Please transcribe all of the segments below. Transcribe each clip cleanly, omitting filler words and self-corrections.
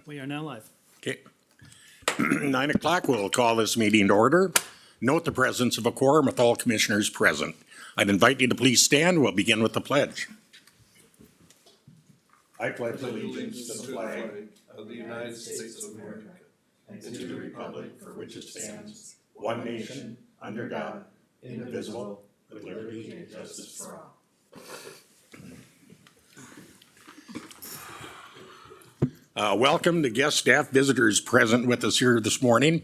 We are now live. Okay. 9 o'clock, we'll call this meeting to order. Note the presence of a quorum with all commissioners present. I'd invite you to please stand. We'll begin with the pledge. I pledge allegiance to the flag of the United States of America and to the republic for which it stands, one nation, under God, indivisible, with liberty and justice for all. Welcome to guest staff visitors present with us here this morning.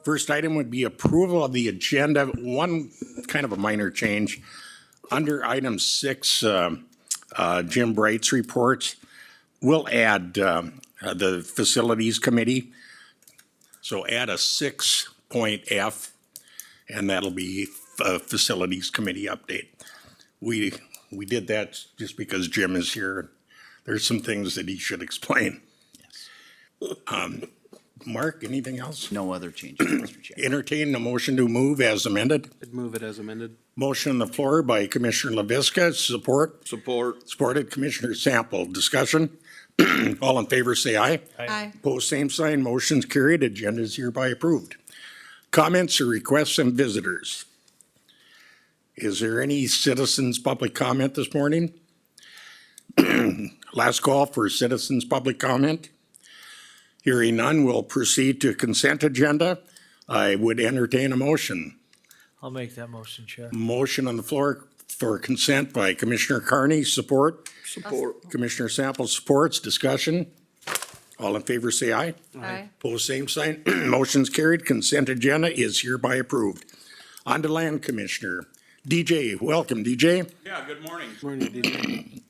First item would be approval of the agenda. One kind of a minor change. Under item 6, Jim Bright's reports, we'll add the facilities committee. So add a 6.F, and that'll be a facilities committee update. We did that just because Jim is here. There's some things that he should explain. Yes. Mark, anything else? No other changes, Mr. Chair. Entertain a motion to move as amended. I'd move it as amended. Motion on the floor by Commissioner LaVisca, support. Support. Supported Commissioner Sample. Discussion. All in favor say aye. Aye. Opposed, same sign. Motion's carried. Agenda is hereby approved. Comments or requests from visitors? Is there any citizens' public comment this morning? Last call for citizens' public comment. Hearing none, we'll proceed to consent agenda. I would entertain a motion. I'll make that motion, Chair. Motion on the floor for consent by Commissioner Carney, support. Support. Commissioner Sample supports. Discussion. All in favor say aye. Aye. Opposed, same sign. Motion's carried. Consent agenda is hereby approved. On to Land Commissioner. DJ, welcome, DJ. Yeah, good morning. Morning, DJ.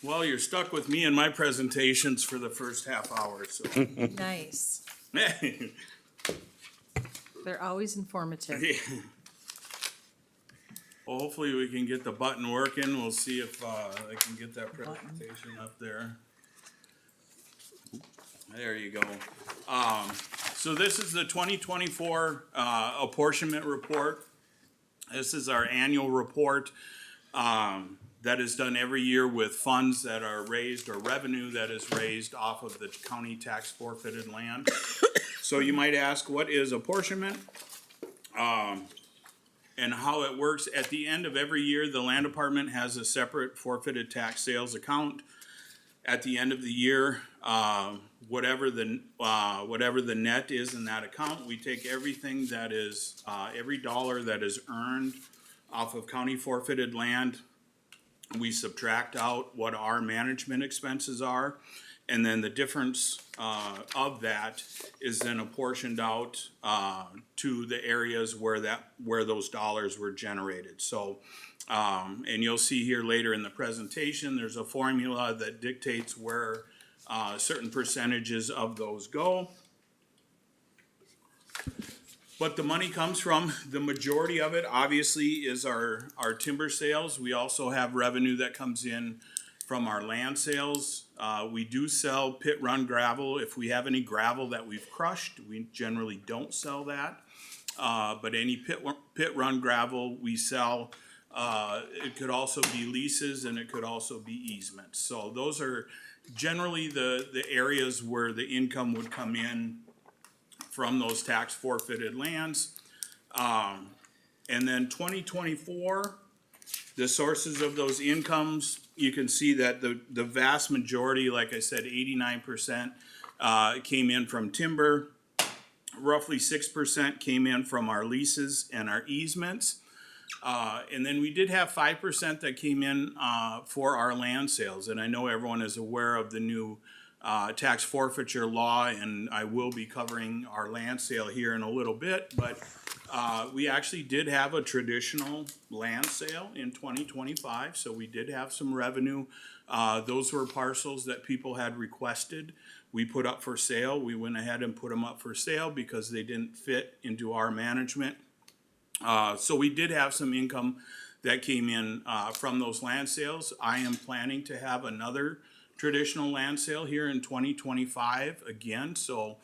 Well, you're stuck with me and my presentations for the first half hour, so. Nice. They're always informative. Well, hopefully we can get the button working. We'll see if, I can get that presentation up there. There you go. So this is the 2024, apportionment report. This is our annual report. That is done every year with funds that are raised or revenue that is raised off of the county tax forfeited land. So you might ask, what is apportionment? And how it works. At the end of every year, the land department has a separate forfeited tax sales account. At the end of the year, whatever the net is in that account, we take everything that is, every dollar that is earned off of county forfeited land. We subtract out what our management expenses are, and then the difference of that is then apportioned out to the areas where those dollars were generated. So, and you'll see here later in the presentation, there's a formula that dictates where certain percentages of those go. But the money comes from, the majority of it obviously is our timber sales. We also have revenue that comes in from our land sales. We do sell pit run gravel. If we have any gravel that we've crushed, we generally don't sell that. But any pit run gravel we sell. It could also be leases and it could also be easements. So those are generally the areas where the income would come in from those tax forfeited lands. And then 2024, the sources of those incomes, you can see that the vast majority, like I said, 89% came in from timber. Roughly 6% came in from our leases and our easements. And then we did have 5% that came in for our land sales. And I know everyone is aware of the new tax forfeiture law, and I will be covering our land sale here in a little bit, but we actually did have a traditional land sale in 2025, so we did have some revenue. Those were parcels that people had requested. We put up for sale. We went ahead and put them up for sale because they didn't fit into our management. So we did have some income that came in from those land sales. I am planning to have another traditional land sale here in 2025 again, so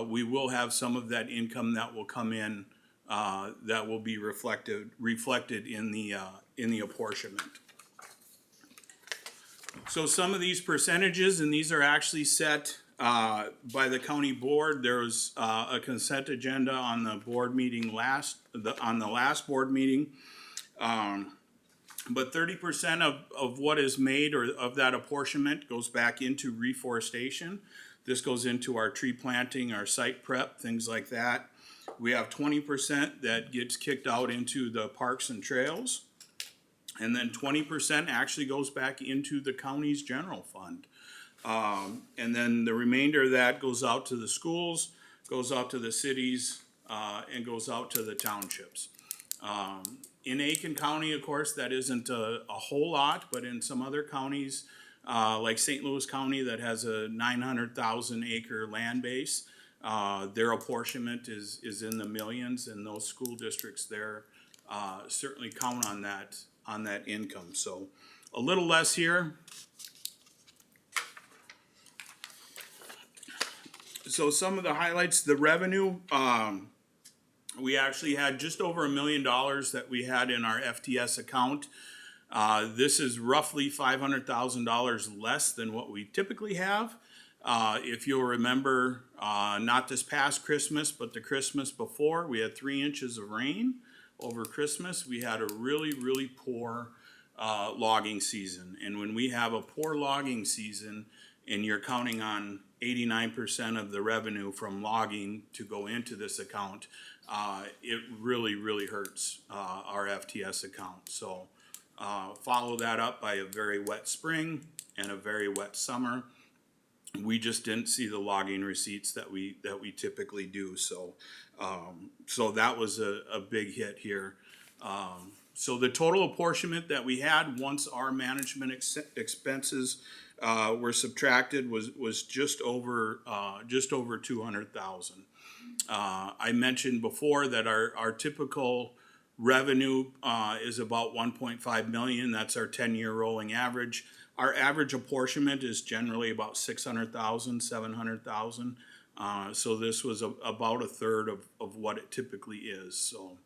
we will have some of that income that will come in that will be reflected in the apportionment. So some of these percentages, and these are actually set by the county board. There was a consent agenda on the board meeting on the last board meeting. But 30% of what is made or of that apportionment goes back into reforestation. This goes into our tree planting, our site prep, things like that. We have 20% that gets kicked out into the parks and trails. And then 20% actually goes back into the county's general fund. And then the remainder of that goes out to the schools, goes out to the cities, and goes out to the townships. In Aitkin County, of course, that isn't a whole lot, but in some other counties, like St. Louis County that has a 900,000 acre land base, their apportionment is in the millions, and those school districts there certainly count on that income. So a little less here. So some of the highlights, the revenue, we actually had just over $1 million that we had in our FTS account. This is roughly $500,000 less than what we typically have. If you'll remember, not this past Christmas, but the Christmas before, we had 3 inches of rain over Christmas. We had a really, really poor logging season. And when we have a poor logging season and you're counting on 89% of the revenue from logging to go into this account, it really, really hurts our FTS account. So follow that up by a very wet spring and a very wet summer. We just didn't see the logging receipts that we typically do. So so that was a big hit here. So the total apportionment that we had once our management expenses were subtracted was just over 200,000. I mentioned before that our typical revenue is about 1.5 million. That's our 10-year rolling average. Our average apportionment is generally about 600,000, 700,000. So this was about a third of what it typically is. So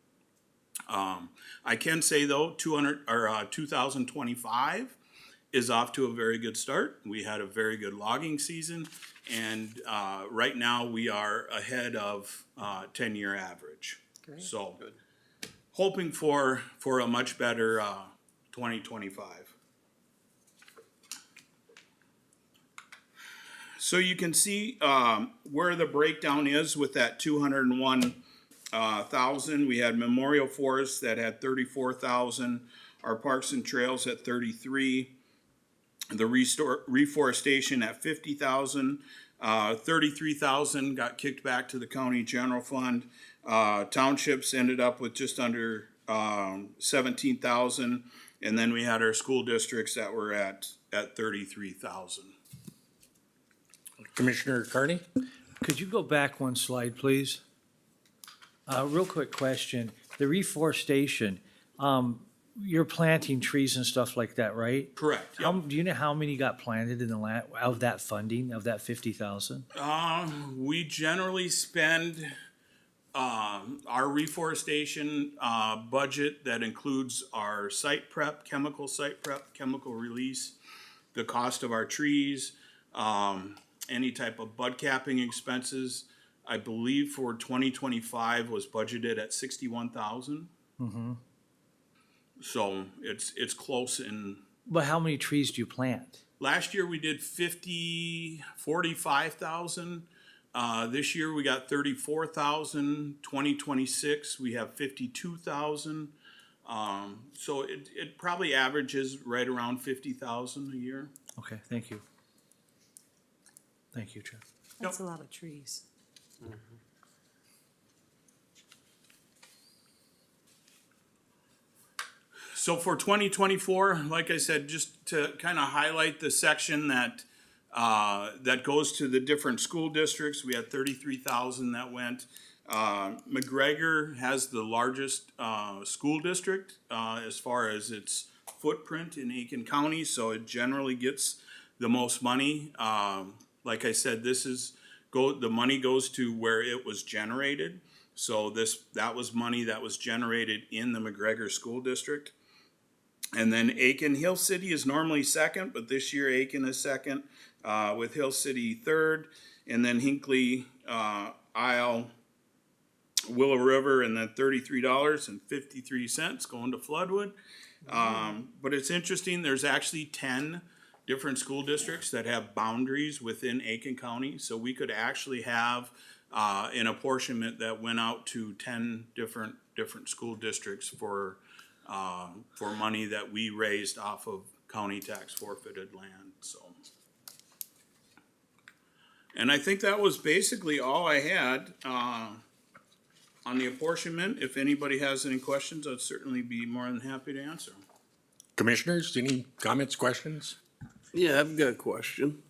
I can say though, 2025 is off to a very good start. We had a very good logging season, and right now we are ahead of 10-year average. Great. So hoping for a much better 2025. So you can see where the breakdown is with that 201,000. We had Memorial Forest that had 34,000. Our Parks and Trails at 33. The reforestation at 50,000. 33,000 got kicked back to the county general fund. Townships ended up with just under 17,000, and then we had our school districts that were at 33,000. Commissioner Carney? Could you go back one slide, please? Real quick question. The reforestation, you're planting trees and stuff like that, right? Correct. Yep. Do you know how many got planted in the land of that funding, of that 50,000? We generally spend our reforestation budget that includes our site prep, chemical release, the cost of our trees, any type of bud capping expenses. I believe for 2025 was budgeted at 61,000. Mm-hmm. So it's close in. But how many trees do you plant? Last year we did 45,000. This year we got 34,000. 2026 we have 52,000. So it probably averages right around 50,000 a year. Okay, thank you. Thank you, Jeff. That's a lot of trees. So for 2024, like I said, just to kind of highlight the section that goes to the different school districts, we had 33,000 that went. McGregor has the largest school district as far as its footprint in Aitkin County, so it generally gets the most money. Like I said, the money goes to where it was generated. So that was money that was generated in the McGregor School District. And then Aitkin, Hill City is normally second, but this year Aitkin is second, with Hill City third, and then Hinckley, Isle, Willow River, and then $33.53 going to Floodwood. But it's interesting, there's actually 10 different school districts that have boundaries within Aitkin County. So we could actually have an apportionment that went out to 10 different school districts for money that we raised off of county tax forfeited land, so. And I think that was basically all I had on the apportionment. If anybody has any questions, I'd certainly be more than happy to answer. Commissioners, any comments, questions? Yeah, I've got a question.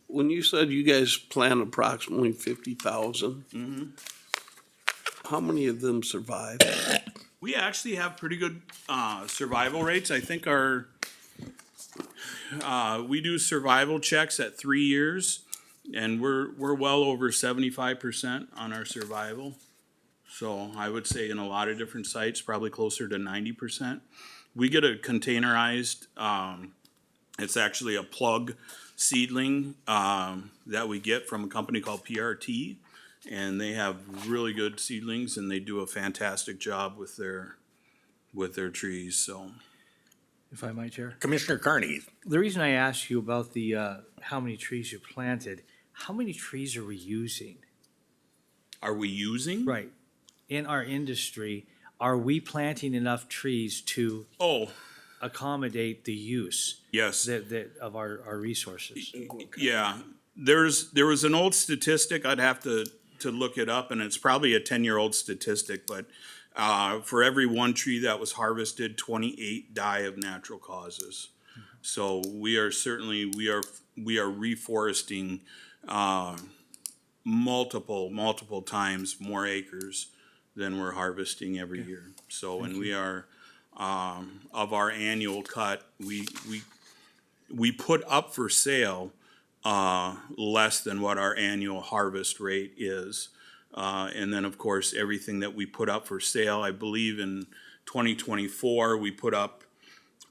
When you said you guys plan approximately 50,000, how many of them survive? We actually have pretty good survival rates. I think we do survival checks at 3 years, and we're well over 75% on our survival. So I would say in a lot of different sites, probably closer to 90%. We get a containerized, it's actually a plug seedling that we get from a company called PRT. And they have really good seedlings, and they do a fantastic job with their trees, so. If I might, Chair. Commissioner Carney, The reason I asked you about the, how many trees you planted, how many trees are we using? Are we using? Right. In our industry, are we planting enough trees to Oh, accommodate the use yes. of our resources? Yeah, there was an old statistic, I'd have to look it up, and it's probably a 10-year-old statistic, but for every one tree that was harvested, 28 die of natural causes. So we are reforesting multiple times more acres than we're harvesting every year. So, and we are of our annual cut, we put up for sale less than what our annual harvest rate is. And then, of course, everything that we put up for sale, I believe in 2024, we put up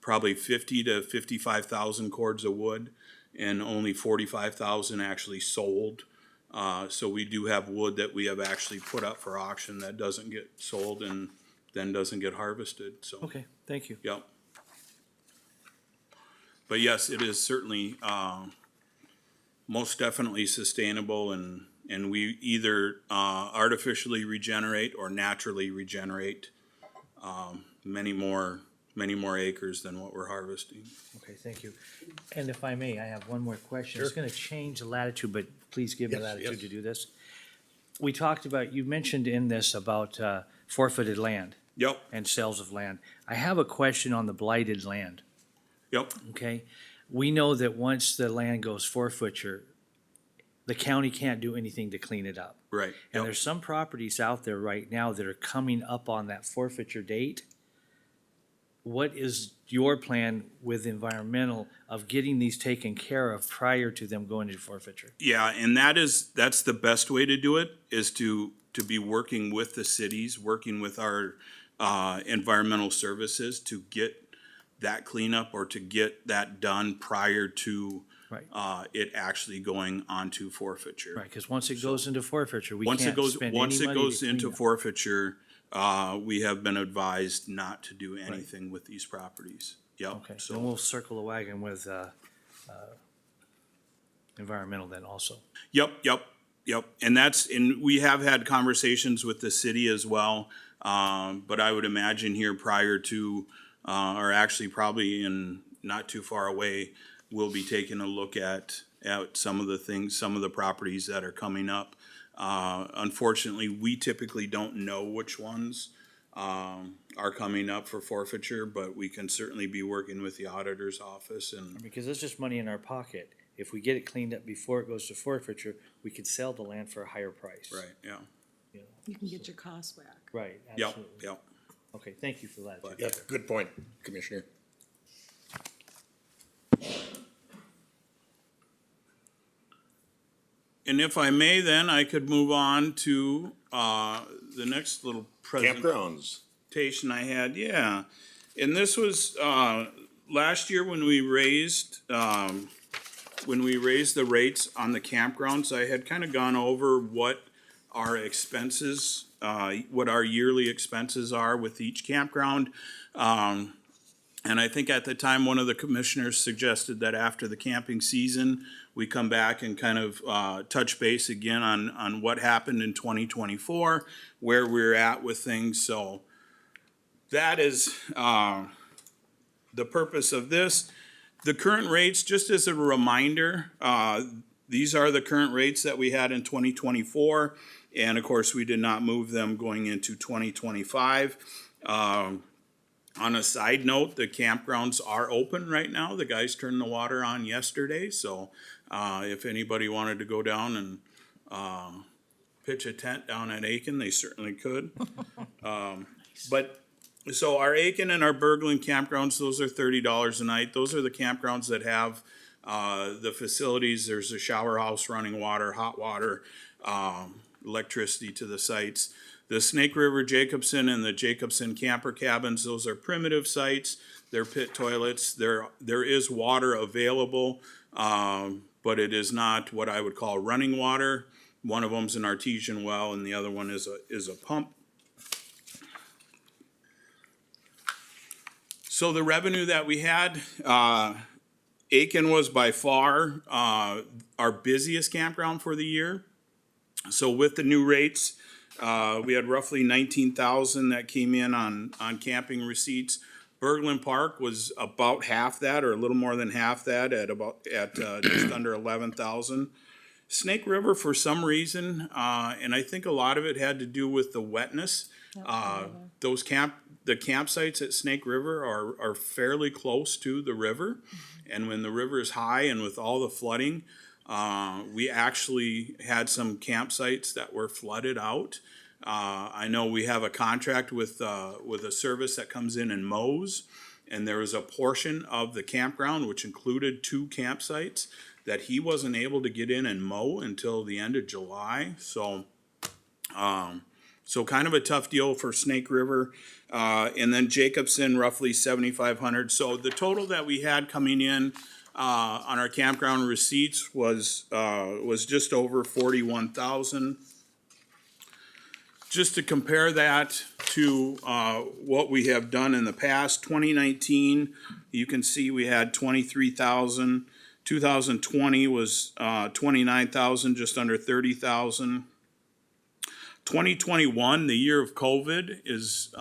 probably 50 to 55,000 cords of wood, and only 45,000 actually sold. So we do have wood that we have actually put up for auction that doesn't get sold and then doesn't get harvested, so. Okay, thank you. Yep. But yes, it is certainly, most definitely sustainable, and we either, artificially regenerate or naturally regenerate, many more acres than what we're harvesting. Okay, thank you. And if I may, I have one more question. It's gonna change the latitude, but please give me Yes, latitude yes. to do this. We talked about, you mentioned in this about forfeited land Yep, and sales of land. I have a question on the blighted land, yep, okay? We know that once the land goes forfeiture, the county can't do anything to clean it up. right, And yep. there's some properties out there right now that are coming up on that forfeiture date. What is your plan with environmental of getting these taken care of prior to them going into forfeiture? Yeah, and that's the best way to do it, is to be working with the cities, working with our environmental services to get that cleanup or to get that done prior to Right. it actually going onto forfeiture. Right, because once it goes into forfeiture, we Once it can't goes, spend any once it money goes to into clean up. forfeiture, we have been advised not to do anything with these properties. Yep, Okay, so so, we'll circle the wagon with environmental then also. yep. And we have had conversations with the city as well. But I would imagine here prior to, or actually probably in not too far away, we'll be taking a look at some of the things, some of the properties that are coming up. Unfortunately, we typically don't know which ones are coming up for forfeiture, but we can certainly be working with the auditor's office and, Because it's just money in our pocket. If we get it cleaned up before it goes to forfeiture, we could sell the land for a higher price. right, yeah. You know, You can get your costs back. Right, Yep, absolutely. yep. Okay, thank you for that. But- Yep, good point, Commissioner. And if I may, then I could move on to the next little presentation Campgrounds. I had, yeah. And this was, last year when we raised the rates on the campgrounds, I had kind of gone over what our expenses, what our yearly expenses are with each campground. And I think at the time, one of the commissioners suggested that after the camping season, we come back and kind of touch base again on what happened in 2024, where we're at with things. So that is the purpose of this. The current rates, just as a reminder, these are the current rates that we had in 2024. And of course, we did not move them going into 2025. On a side note, the campgrounds are open right now. The guys turned the water on yesterday, so if anybody wanted to go down and pitch a tent down at Aitkin, they certainly could. But so our Aitkin and our Berglund campgrounds, those are $30 a night. Those are the campgrounds that have the facilities. There's a shower house, running water, hot water, electricity to the sites. The Snake River Jacobson and the Jacobson camper cabins, those are primitive sites. They're pit toilets. There is water available, but it is not what I would call running water. One of them's an artesian well, and the other one is a pump. So the revenue that we had, Aitkin was by far our busiest campground for the year. So with the new rates, we had roughly 19,000 that came in on camping receipts. Berglund Park was about half that, or a little more than half that, at just under 11,000. Snake River, for some reason, and I think a lot of it had to do with the wetness. The campsites at Snake River are fairly close to the river, and when the river is high and with all the flooding, we actually had some campsites that were flooded out. I know we have a contract with a service that comes in and mows, and there was a portion of the campground, which included 2 campsites, that he wasn't able to get in and mow until the end of July. So kind of a tough deal for Snake River. And then Jacobson, roughly 7,500. So the total that we had coming in on our campground receipts was just over 41,000. Just to compare that to what we have done in the past, 2019, you can see we had 23,000. 2020 was 29,000, just under 30,000. 2021, the year of COVID, is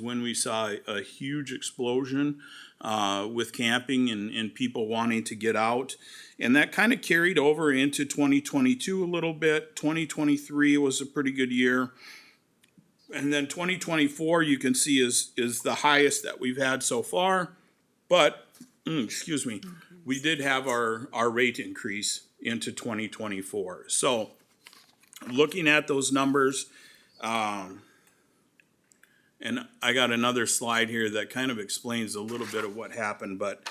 when we saw a huge explosion with camping and people wanting to get out. And that kind of carried over into 2022 a little bit. 2023 was a pretty good year. And then 2024, you can see is the highest that we've had so far. But, excuse me, we did have our rate increase into 2024. So looking at those numbers, and I got another slide here that kind of explains a little bit of what happened, but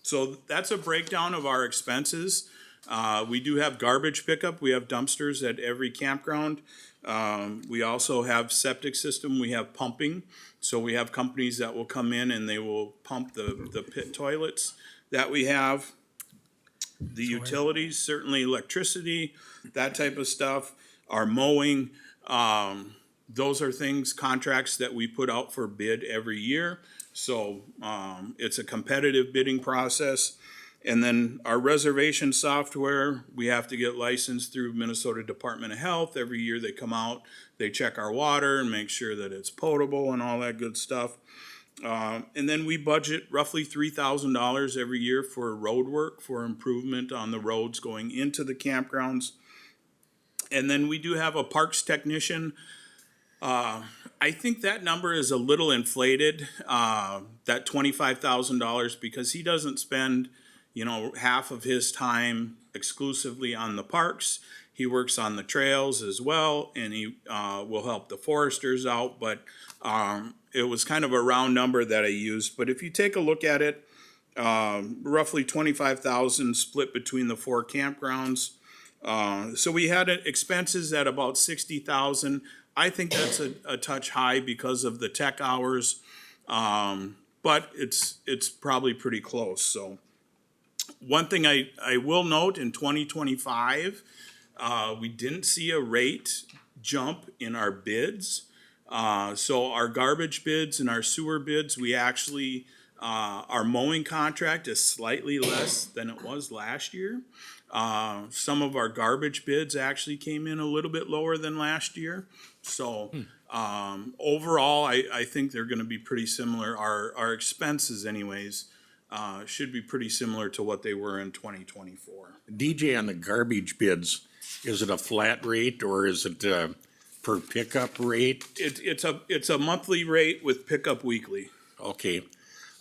so that's a breakdown of our expenses. We do have garbage pickup. We have dumpsters at every campground. We also have septic system. We have pumping. So we have companies that will come in and they will pump the pit toilets that we have. The utilities, certainly electricity, that type of stuff, our mowing. Those are things, contracts that we put out for bid every year. So it's a competitive bidding process. And then our reservation software, we have to get licensed through Minnesota Department of Health. Every year they come out, they check our water and make sure that it's potable and all that good stuff. And then we budget roughly $3,000 every year for road work, for improvement on the roads going into the campgrounds. And then we do have a parks technician. I think that number is a little inflated, that $25,000, because he doesn't spend, half of his time exclusively on the parks. He works on the trails as well, and he will help the foresters out. But it was kind of a round number that I used. But if you take a look at it, roughly $25,000 split between the 4 campgrounds. So we had expenses at about $60,000. I think that's a touch high because of the tech hours. But it's probably pretty close, so. One thing I will note in 2025, we didn't see a rate jump in our bids. So our garbage bids and our sewer bids, we actually, our mowing contract is slightly less than it was last year. Some of our garbage bids actually came in a little bit lower than last year. So, overall, I think they're gonna be pretty similar. Our expenses anyways, should be pretty similar to what they were in 2024. DJ, on the garbage bids, is it a flat rate or is it per pickup rate? It's a monthly rate with pickup weekly. Okay.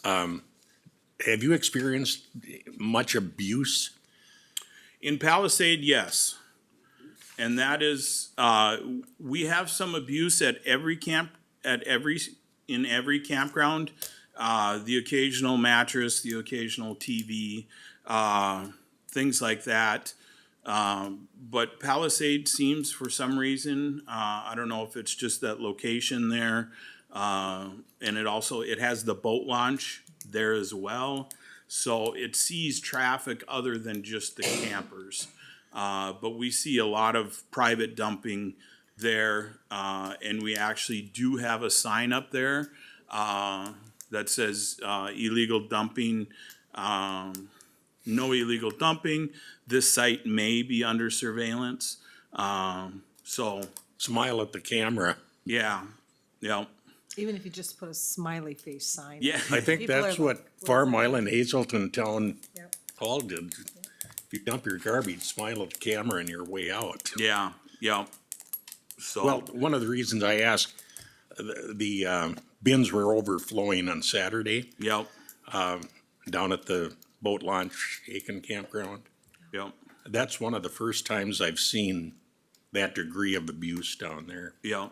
Have you experienced much abuse? In Palisade, yes. And that is, we have some abuse at every in every campground. The occasional mattress, the occasional TV, things like that. But Palisade seems, for some reason, I don't know if it's just that location there, and it has the boat launch there as well. So it sees traffic other than just the campers. But we see a lot of private dumping there, and we actually do have a sign up there that says illegal dumping, no illegal dumping. This site may be under surveillance. So, Smile at the camera. yeah, yeah, Even if you just put a smiley face sign. yeah. I think People that's are what Farm Island, Hazelton Town Yep. Hall did. If you dump your garbage, smile at the camera and you're way out. Yeah, yeah. So, Well, one of the reasons I asked, the bins were overflowing on Saturday yeah, down at the boat launch Aitkin campground. yeah, That's one of the first times I've seen that degree of abuse down there. yeah.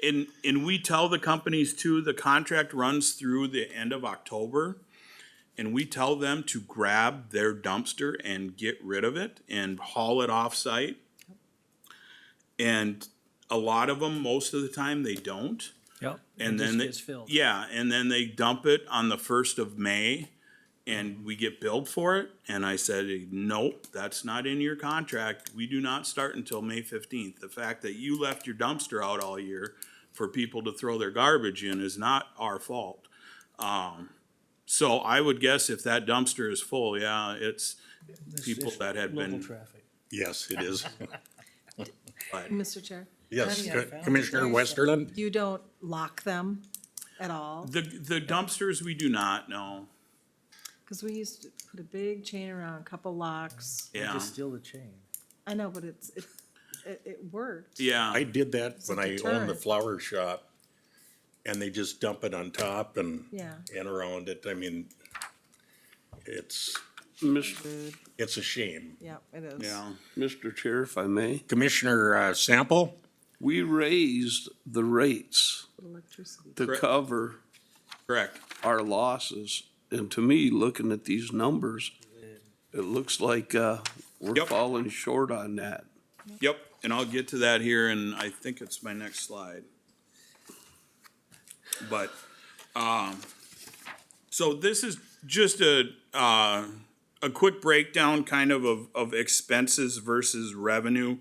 And we tell the companies too, the contract runs through the end of October. And we tell them to grab their dumpster and get rid of it and haul it off site. And a lot of them, most of the time, they don't. Yep. And it then just they, gets filled. yeah, and then they dump it on the 1st of May and we get billed for it. And I said, nope, that's not in your contract. We do not start until May 15th. The fact that you left your dumpster out all year for people to throw their garbage in is not our fault. So I would guess if that dumpster is full, yeah, it's people that had Local been, traffic. Yes, it is. Mr. Chair? Yes, Yeah. Commissioner Westerland? You don't lock them at all? the dumpsters, we do not, no. Because we used to put a big chain around, a couple locks. Yeah, Just steal the chain. I know, but it worked. yeah, I did that a when I owned the deterrent. flower shop. And they just dump it on top and Yeah. around it. I mean, it's Mr. a shame. Yeah, it is. yeah. Mr. Chair, if I may, Commissioner Sample? we raised the rates Electricity. to Correct. cover Correct. our losses. And to me, looking at these numbers, it looks like, we're Yep. falling short on that. Yep, and I'll get to that here, and I think it's my next slide. But, so this is just a quick breakdown kind of expenses versus revenue.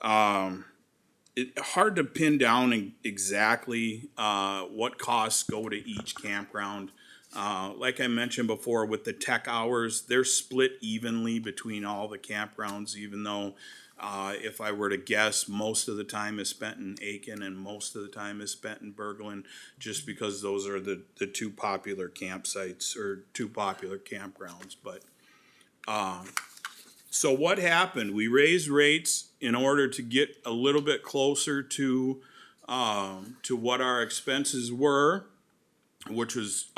Hard to pin down exactly, what costs go to each campground. Like I mentioned before, with the tech hours, they're split evenly between all the campgrounds, even though if I were to guess, most of the time is spent in Aitkin and most of the time is spent in Berglund, just because those are the two popular campsites or two popular campgrounds. But so what happened? We raised rates in order to get a little bit closer to what our expenses were, which was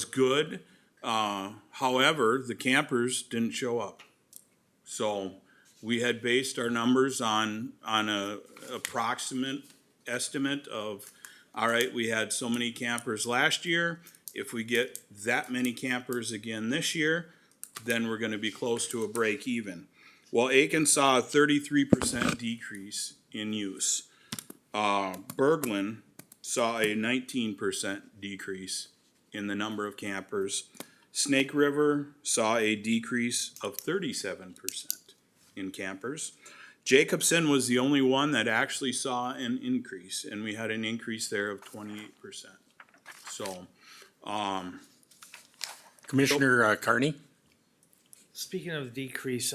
good. However, the campers didn't show up. So we had based our numbers on a approximate estimate of, all right, we had so many campers last year. If we get that many campers again this year, then we're gonna be close to a break even. Well, Aitkin saw a 33% decrease in use. Berglund saw a 19% decrease in the number of campers. Snake River saw a decrease of 37% in campers. Jacobson was the only one that actually saw an increase, and we had an increase there of 28%. So, Commissioner Carney? Speaking of decrease,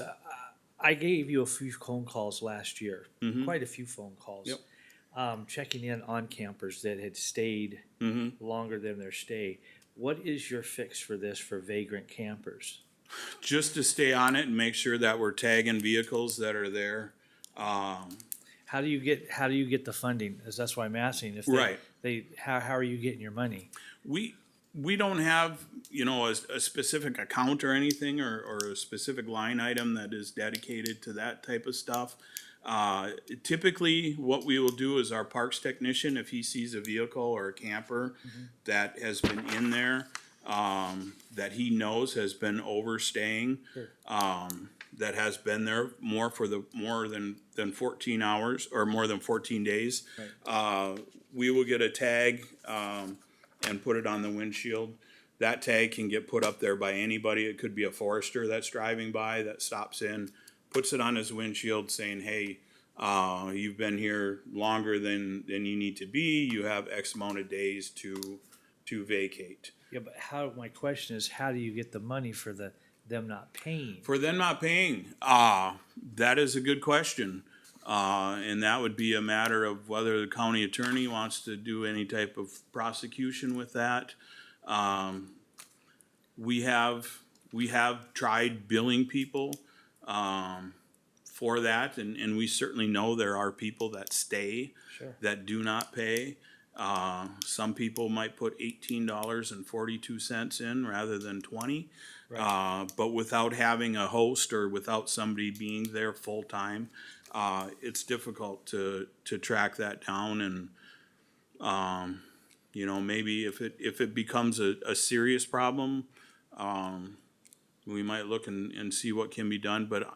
I gave you a few phone calls last year, quite a few phone calls. Yep. Checking in on campers that had stayed longer than their stay. What is your fix for this for vagrant campers? just to stay on it and make sure that we're tagging vehicles that are there. How do you get the funding? That's why I'm asking. If Right. How are you getting your money? We don't have, you know, a specific account or anything, or a specific line item that is dedicated to that type of stuff. Typically, what we will do is our parks technician, if he sees a vehicle or a camper that has been in there, that he knows has been overstaying, that has been there more than 14 hours or more than 14 days, we will get a tag, and put it on the windshield. That tag can get put up there by anybody. It could be a forester that's driving by that stops in, puts it on his windshield saying, hey, you've been here longer than you need to be. You have X amount of days to vacate. Yeah, but my question is, how do you get the money for them not paying? For them not paying, that is a good question. And that would be a matter of whether the county attorney wants to do any type of prosecution with that. We have tried billing people, for that, and we certainly know there are people that stay, Sure. that do not pay. Some people might put $18.42 in rather than 20. But without having a host or without somebody being there full-time, it's difficult to track that down, and, you know, maybe if it becomes a serious problem, we might look and see what can be done, but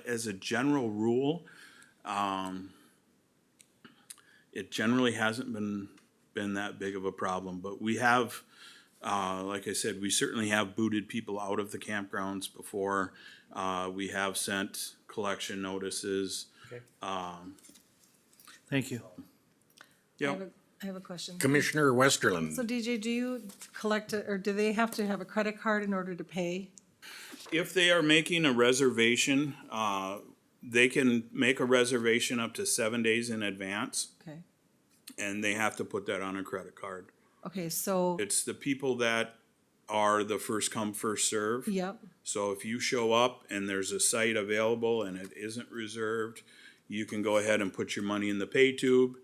as a general rule, it generally hasn't been that big of a problem, but we have, like I said, we certainly have booted people out of the campgrounds before. We have sent collection notices. Okay. Thank you. Yep. I have a question. Commissioner Westerland? So DJ, do you collect, or do they have to have a credit card in order to pay? If they are making a reservation, they can make a reservation up to 7 days in advance, Okay, and they have to put that on a credit card. okay, so, It's the people that are the first come, first serve. yep, So if you show up and there's a site available and it isn't reserved, you can go ahead and put your money in the pay tube.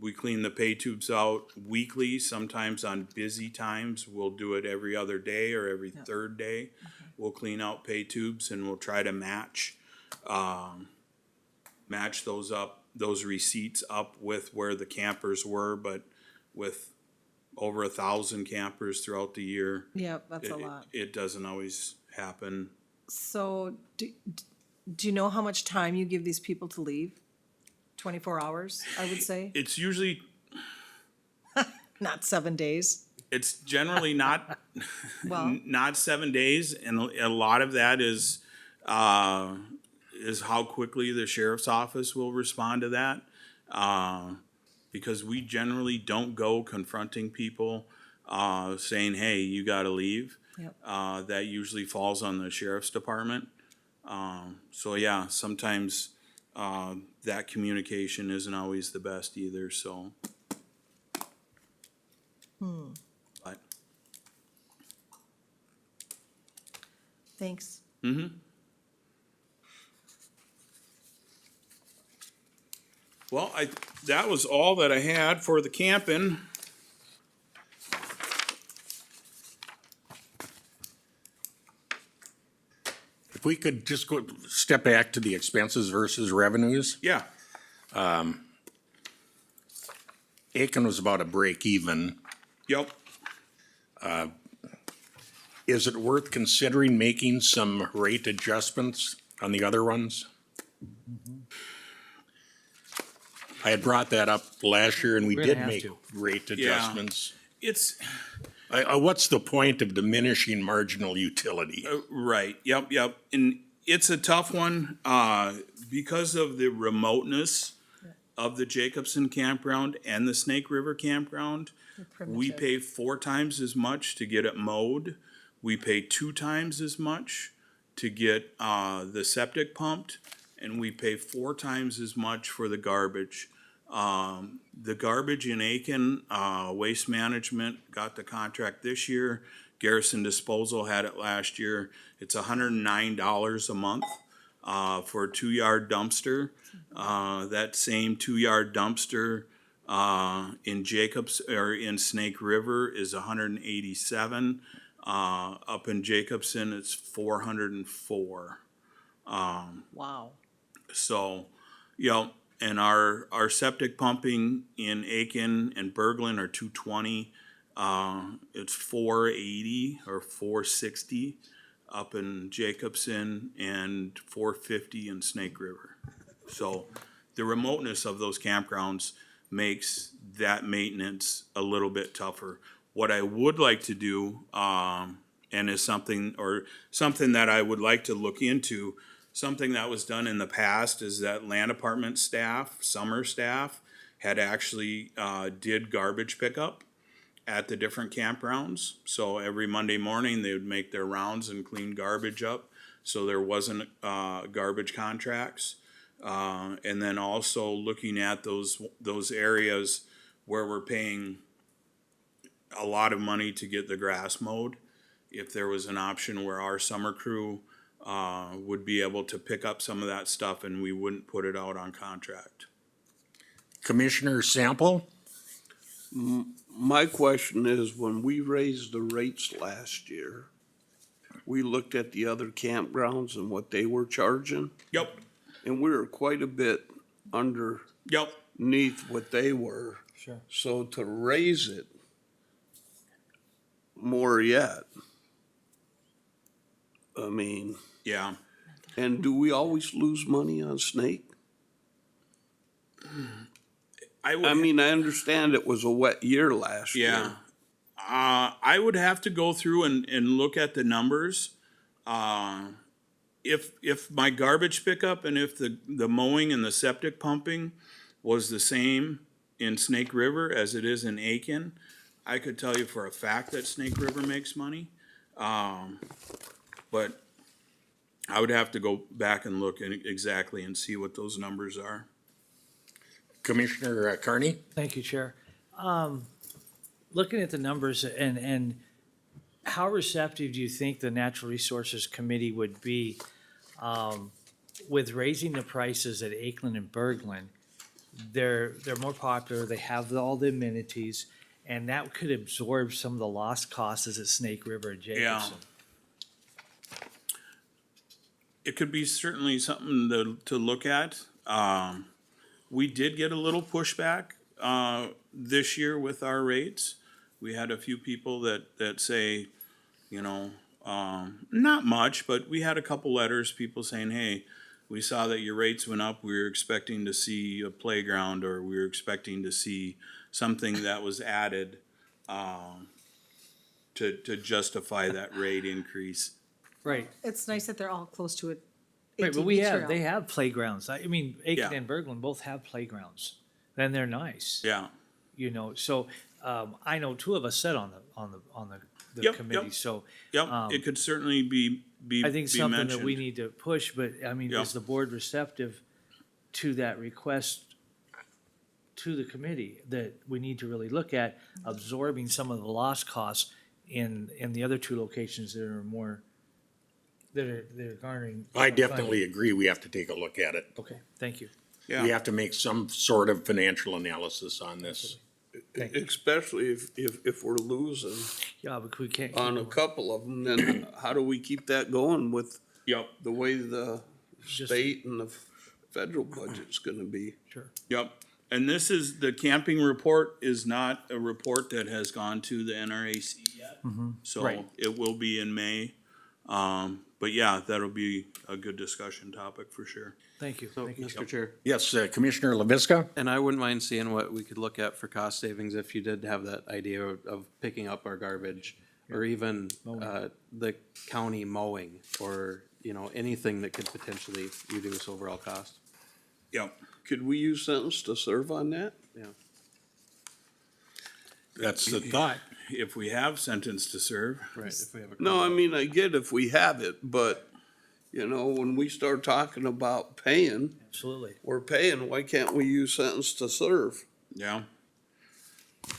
We clean the pay tubes out weekly, sometimes on busy times. We'll do it every other day or every third day. We'll clean out pay tubes and we'll try to match those receipts up with where the campers were, but with over 1,000 campers throughout the year, yep, that's a lot. it doesn't always happen. So, do you know how much time you give these people to leave? 24 hours, I would say, It's usually, not 7 days. it's generally not, Well, not 7 days, and a lot of that is how quickly the sheriff's office will respond to that. Because we generally don't go confronting people, saying, hey, you gotta leave. Yep. That usually falls on the sheriff's department. So yeah, sometimes, that communication isn't always the best either, so. But, thanks. well, that was all that I had for the camping. If we could just step back to the expenses versus revenues. Yeah, Aitkin was about a break even. yep. Is it worth considering making some rate adjustments on the other ones? I had brought that up last year and we We're gonna did have make to. rate adjustments. It's, What's the point of diminishing marginal utility? right, yep, and it's a tough one, because of the remoteness of the Jacobson campground and the Snake River campground. We primitive. pay 4 times as much to get it mowed. We pay 2 times as much to get, the septic pumped, and we pay 4 times as much for the garbage. The garbage in Aitkin, Waste Management got the contract this year. Garrison Disposal had it last year. It's $109 a month, for a 2-yard dumpster. That same 2-yard dumpster, in Jacobs, or in Snake River is $187. Up in Jacobson, it's $404. Wow. So, you know, and our septic pumping in Aitkin and Berglund are $220. It's $480 or $460 up in Jacobson and $450 in Snake River. So the remoteness of those campgrounds makes that maintenance a little bit tougher. What I would like to do, and is something that I would like to look into, something that was done in the past is that land department staff, summer staff, had actually, did garbage pickup at the different campgrounds. So every Monday morning, they would make their rounds and clean garbage up, so there wasn't, garbage contracts. And then also looking at those areas where we're paying a lot of money to get the grass mowed. If there was an option where our summer crew, would be able to pick up some of that stuff and we wouldn't put it out on contract. Commissioner Sample? My question is, when we raised the rates last year, we looked at the other campgrounds and what they were charging, Yep, and we were quite a bit underneath yep. what they were. Sure. So to raise it more yet, I mean, Yeah. and do we always lose money on Snake? I mean, I understand it was a wet year last year. Yeah. I would have to go through and look at the numbers. If my garbage pickup and if the mowing and the septic pumping was the same in Snake River as it is in Aitkin, I could tell you for a fact that Snake River makes money. But I would have to go back and look exactly and see what those numbers are. Commissioner Carney? Thank you, Chair. Looking at the numbers and how receptive do you think the Natural Resources Committee would be with raising the prices at Aitkin and Berglund? They're more popular, they have all the amenities, and that could absorb some of the lost costs at Snake River and Jacobson. It could be certainly something to look at. We did get a little pushback this year with our rates. We had a few people that say, you know, not much, but we had a couple letters, people saying, hey, we saw that your rates went up. We were expecting to see a playground, or we were expecting to see something that was added to justify that rate increase. Right, It's nice that they're all close to it. right, but they have playgrounds. I mean, Aitkin Yeah. and Berglund both have playgrounds, and they're nice. Yeah. You know, so I know two of us sit on the Yep, committee, yep. so Yep, it could certainly be I think be something that we mentioned. need to push, but I mean, Yeah. is the board receptive to that request to the committee that we need to really look at absorbing some of the lost costs in the other two locations that are more, that are garnering? I definitely agree. We have to take a look at it. Okay, thank you. We Yeah, have to make some sort of financial analysis on this. Especially if we're losing Yeah, but we can't. keep on a going. couple of them, then how do we keep that going with yep, the way the Just- state and the federal budget's gonna be? Sure. yep. And this is, the camping report is not a report that has gone to the NRAC yet. So Right. it will be in May. But yeah, that'll be a good discussion topic for sure. Thank you. So, Thank you, Joe. Mr. Chair, Yes, Commissioner LaVisca? and I wouldn't mind seeing what we could look at for cost savings if you did have that idea of picking up our garbage, or even, the county mowing, or, anything that could potentially reduce overall cost. Yep. Could we use sentence to serve on that? That's the thought. If we have sentence to serve. Right, if we have a. No, I mean, I get if we have it, but, when we start talking about paying, Absolutely. we're paying, why can't we use sentence to serve? Yeah.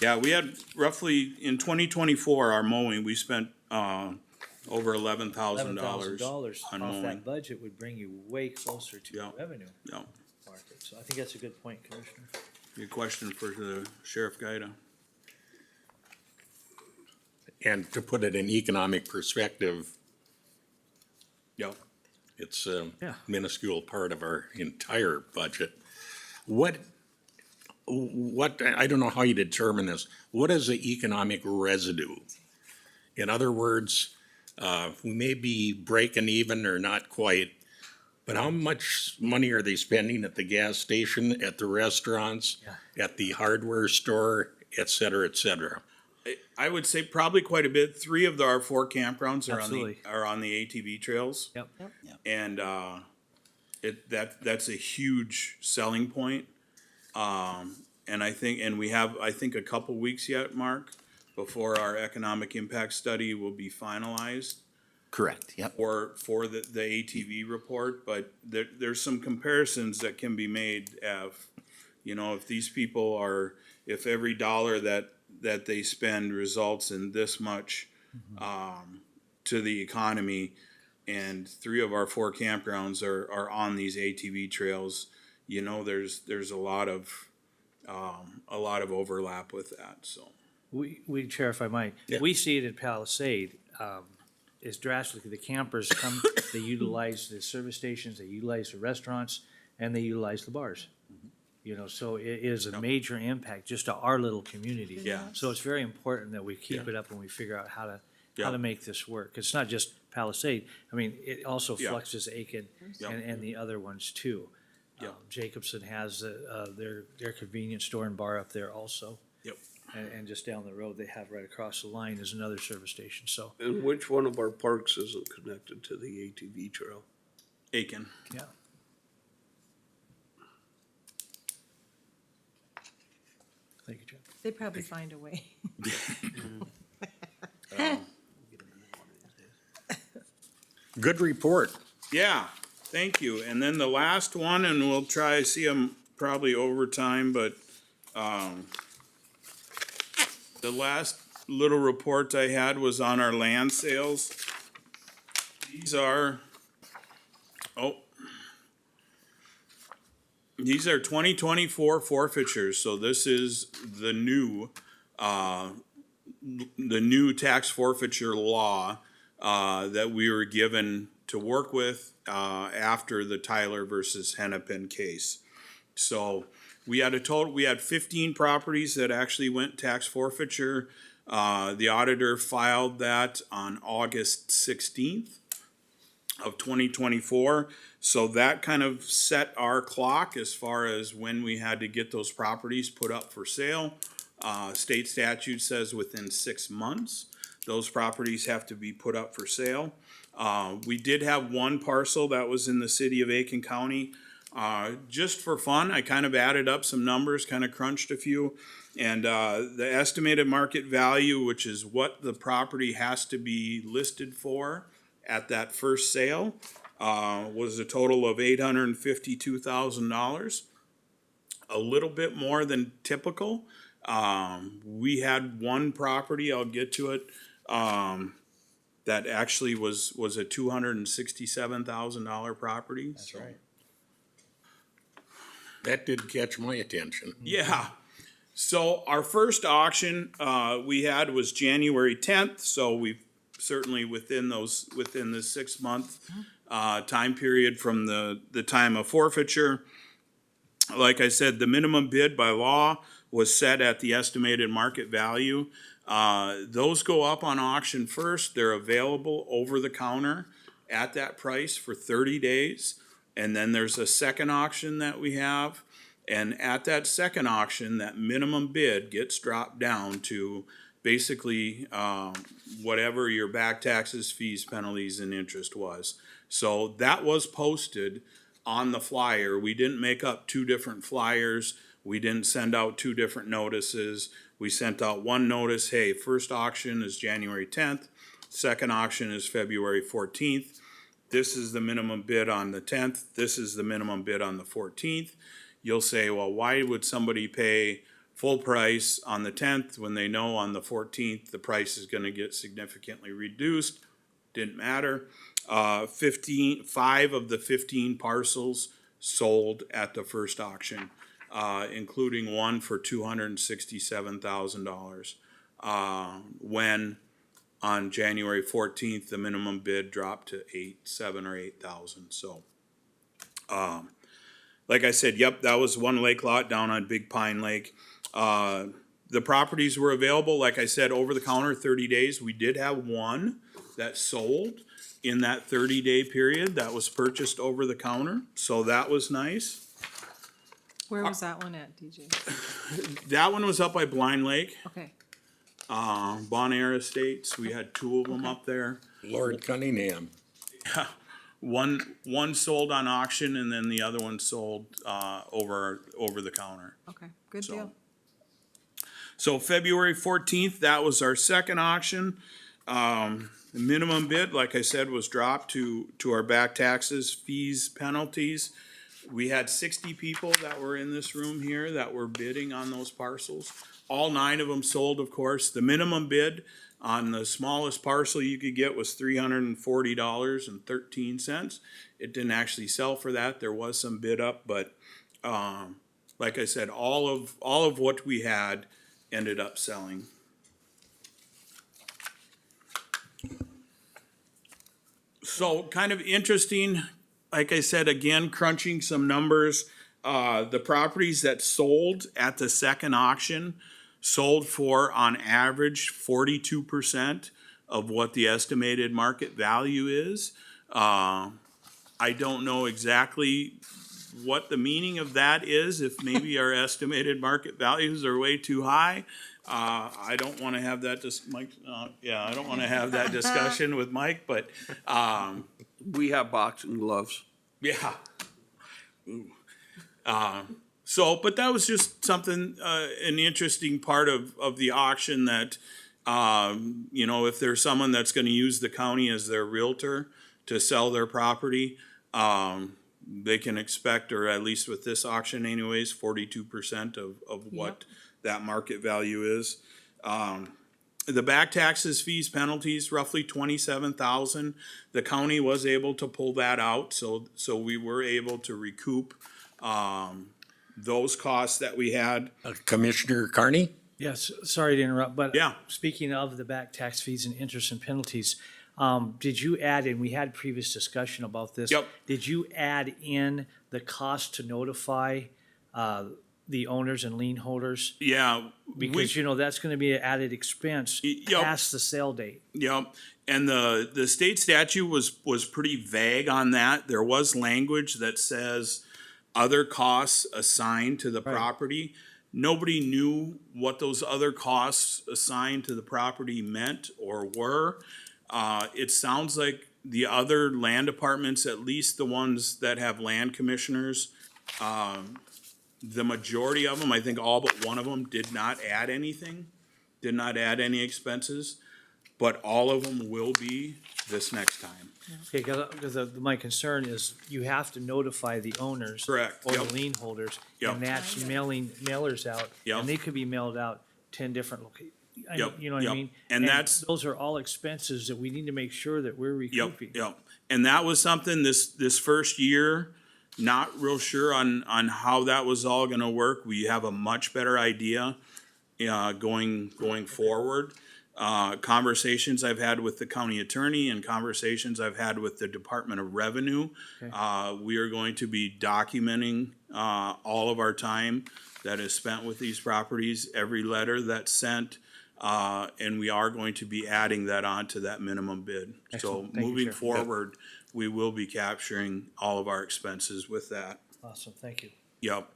Yeah, we had roughly, in 2024, our mowing, we spent over $11,000 $11,000 on off mowing. that budget would bring you way closer to Yeah. the revenue Yeah, market. So I think that's a good point, Commissioner. good question for the Sheriff Gaida. And to put it in economic perspective, Yep. it's a Yeah. minuscule part of our entire budget. What, I don't know how you determine this. What is the economic residue? In other words, we may be breaking even or not quite, but how much money are they spending at the gas station, at the restaurants, at the hardware store, et cetera, et cetera? I would say probably quite a bit. 3 of our 4 campgrounds Absolutely. are on the ATV trails. Yep. And that's a huge selling point. And we have a couple weeks yet, Mark, before our economic impact study will be finalized Correct, yep. for the ATV report, but there's some comparisons that can be made if these people if every dollar that they spend results in this much to the economy, and 3 of our 4 campgrounds are on these ATV trails, there's a lot of overlap with that, so. We, Chair, if I might, Yeah. we see it in Palisade, is drastically, the campers come, they utilize the service stations, they utilize the restaurants, and they utilize the bars. So it is a major impact just to our little community. Yeah. So it's very important that we keep Yeah. it up and we figure out how Yeah. to make this work. It's not just Palisade. I mean, it also Yeah. fluxes Aitkin Yeah. and the other ones too. Yeah. Jacobson has their convenience store and bar up there also. Yep. And just down the road, they have right across the line is another service station. So, And which one of our parks isn't connected to the ATV trail? Aiken. yeah. Thank you, Jeff. They probably find a way. Good report. Yeah, thank you. And then the last one, and we'll try, see them probably over time, but, the last little report I had was on our land sales. These are 2024 forfeitures, so this is the new tax forfeiture law that we were given to work with after the Tyler versus Hennepin case. So we had 15 properties that actually went tax forfeiture. The auditor filed that on August 16th of 2024. So that kind of set our clock as far as when we had to get those properties put up for sale. State statute says within 6 months, those properties have to be put up for sale. We did have one parcel that was in the city of Aitkin County. Just for fun, I kind of added up some numbers, kind of crunched a few. And the estimated market value, which is what the property has to be listed for at that first sale, was a total of $852,000. A little bit more than typical. We had one property, I'll get to it, that actually was a $267,000 property. That's right. That did catch my attention. Yeah. So our first auction we had was January 10th. So we've certainly within the 6 month time period from the time of forfeiture. Like I said, the minimum bid by law was set at the estimated market value. Those go up on auction first. They're available over the counter at that price for 30 days. And then there's a second auction that we have. And at that second auction, that minimum bid gets dropped down to basically, whatever your back taxes, fees, penalties, and interest was. So that was posted on the flyer. We didn't make up two different flyers. We didn't send out two different notices. We sent out one notice, hey, first auction is January 10th, second auction is February 14th. This is the minimum bid on the 10th, this is the minimum bid on the 14th. You'll say, well, why would somebody pay full price on the 10th when they know on the 14th the price is gonna get significantly reduced? Didn't matter. 5 of the 15 parcels sold at the first auction, including one for $267,000. When on January 14th, the minimum bid dropped to 7 or 8,000. So, like I said, yep, that was one lake lot down on Big Pine Lake. The properties were available, like I said, over the counter 30 days. We did have one that sold in that 30-day period that was purchased over the counter, so that was nice. Where was that one at, DJ? That one was up by Blind Lake, Okay, Bon Air Estates. We had 2 of them up there. Lord Cunningham. One sold on auction, and then the other one sold over the counter. okay, good So- deal. So February 14th, that was our second auction. The minimum bid, like I said, was dropped to our back taxes, fees, penalties. We had 60 people that were in this room here that were bidding on those parcels. All 9 of them sold, of course. The minimum bid on the smallest parcel you could get was $340.13. It didn't actually sell for that. There was some bid up, but like I said, all of what we had ended up selling. So kind of interesting, like I said, again, crunching some numbers. The properties that sold at the second auction sold for, on average, 42% of what the estimated market value is. I don't know exactly what the meaning of that is, if maybe our estimated market values are way too high. I don't wanna have that I don't wanna have that discussion with Mike, but, We have boxing gloves. yeah. So, but that was just something, an interesting part of the auction that, you know, if there's someone that's gonna use the county as their realtor to sell their property, they can expect, or at least with this auction anyways, 42% of what that market value is. The back taxes, fees, penalties, roughly 27,000. The county was able to pull that out, so we were able to recoup, those costs that we had. Commissioner Carney? Yes, sorry to interrupt, but Yeah. speaking of the back tax fees and interest and penalties, did you add, and we had previous discussion about this. Yep. Did you add in the cost to notify the owners and lien holders? Yeah. Because, you know, that's gonna be an added expense Yep. past the sale date. Yep, and the state statute was pretty vague on that. There was language that says other costs assigned to the property. Nobody knew what those other costs assigned to the property meant or were. It sounds like the other land departments, at least the ones that have land commissioners, the majority of them, I think all but one of them, did not add anything, did not add any expenses, but all of them will be this next time. Okay, because my concern is you have to notify the owners. Correct, Or the yep. lien holders. Yep. And that's mailers out. Yep. And they could be mailed out 10 different locations. Yep, You know what I yep. mean? And that's- those are all expenses that we need to make sure that we're Yep, recouping. yep. And that was something this first year, not real sure on how that was all gonna work. We have a much better idea, going forward. Conversations I've had with the county attorney and conversations I've had with the Department of Revenue. We are going to be documenting, all of our time that is spent with these properties, every letter that's sent. And we are going to be adding that on to that minimum bid. So Excellent. Thank you, moving Sheriff. forward, we will be capturing all of our expenses with that. Awesome, thank you. Yep.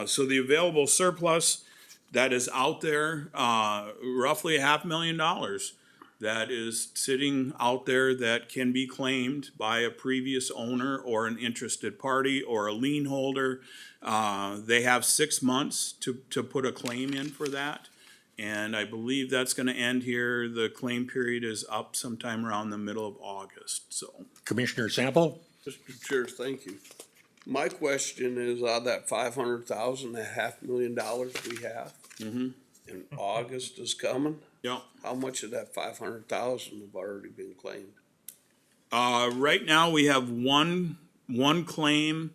So the available surplus that is out there, roughly $500,000 that is sitting out there that can be claimed by a previous owner or an interested party or a lien holder. They have 6 months to put a claim in for that. And I believe that's gonna end here. The claim period is up sometime around the middle of August, so. Commissioner Sample? Mr. Chair, thank you. My question is, out of that 500,000, that $500,000 we have, and August is coming, Yeah. how much of that 500,000 have already been claimed? Right now, we have one claim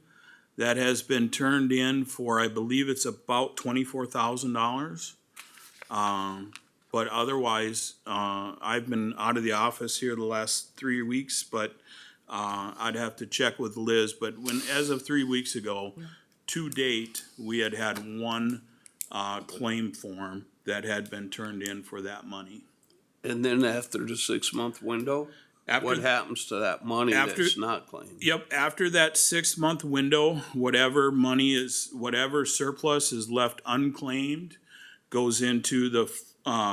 that has been turned in for, I believe it's about $24,000. But otherwise, I've been out of the office here the last 3 weeks, but, I'd have to check with Liz, but as of 3 weeks ago, to date, we had one, claim form that had been turned in for that money. And then after the 6-month window, After- what happens to that money After- that's not claimed? Yep, after that 6-month window, whatever surplus is left unclaimed goes into the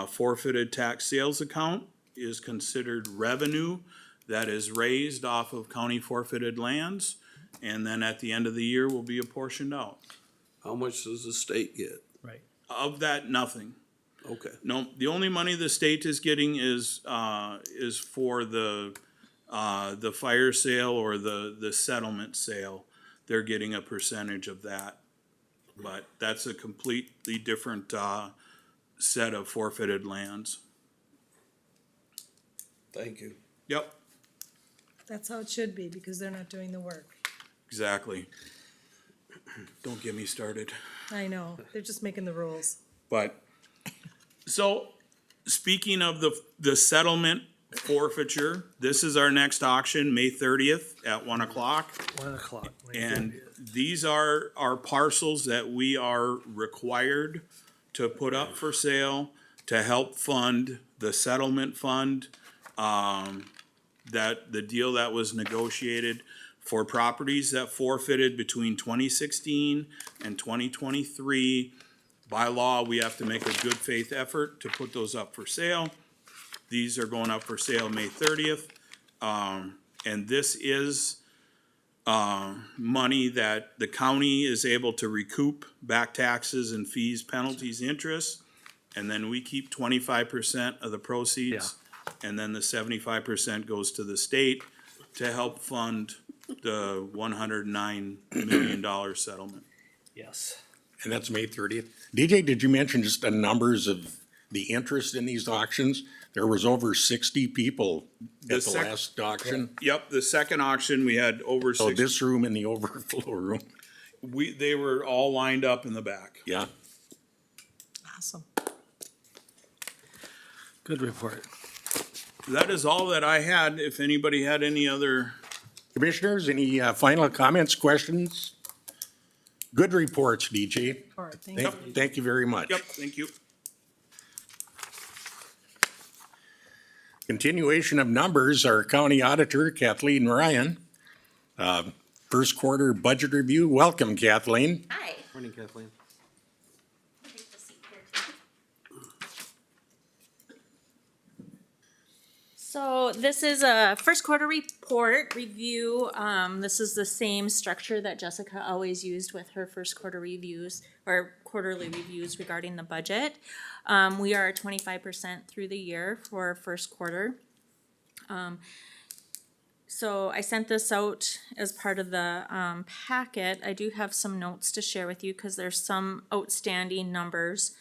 forfeited tax sales account, is considered revenue that is raised off of county forfeited lands, and then at the end of the year will be apportioned out. How much does the state get? Right. Of that, nothing. Okay, No, the only money the state is getting is for the fire sale or the settlement sale. They're getting a percentage of that. But that's a completely different, set of forfeited lands. thank you. Yep, That's how it should be, because they're not doing the work. exactly. Don't get me started. I know, they're just making the rules. But, so, speaking of the settlement forfeiture, this is our next auction, May 30th at 1:00. 1:00. And these are our parcels that we are required to put up for sale to help fund the settlement fund. That the deal that was negotiated for properties that forfeited between 2016 and 2023. By law, we have to make a good faith effort to put those up for sale. These are going up for sale May 30th. And this is money that the county is able to recoup back taxes and fees, penalties, interest. And then we keep 25% of the proceeds. And then the 75% goes to the state to help fund the $109 million settlement. Yes. And that's May 30th. DJ, did you mention just the numbers of the interest in these auctions? There was over 60 people at the sec- last auction. Yep, the second auction, we had over So 60. this room and the overflow room, They were all lined up in the back. yeah. Awesome. Good report. That is all that I had. If anybody had any other, Commissioners, any final comments, questions? Good reports, DJ. All right, thank you. Thank you very much. yep, thank you. Continuation of numbers, our county auditor Kathleen Ryan. First quarter budget review. Welcome, Kathleen. Hi. Morning, Kathleen. Take the seat here. So this is a first quarter report review. This is the same structure that Jessica always used with her first quarter reviews or quarterly reviews regarding the budget. We are 25% through the year for first quarter. So I sent this out as part of the packet. I do have some notes to share with you because there's some outstanding numbers.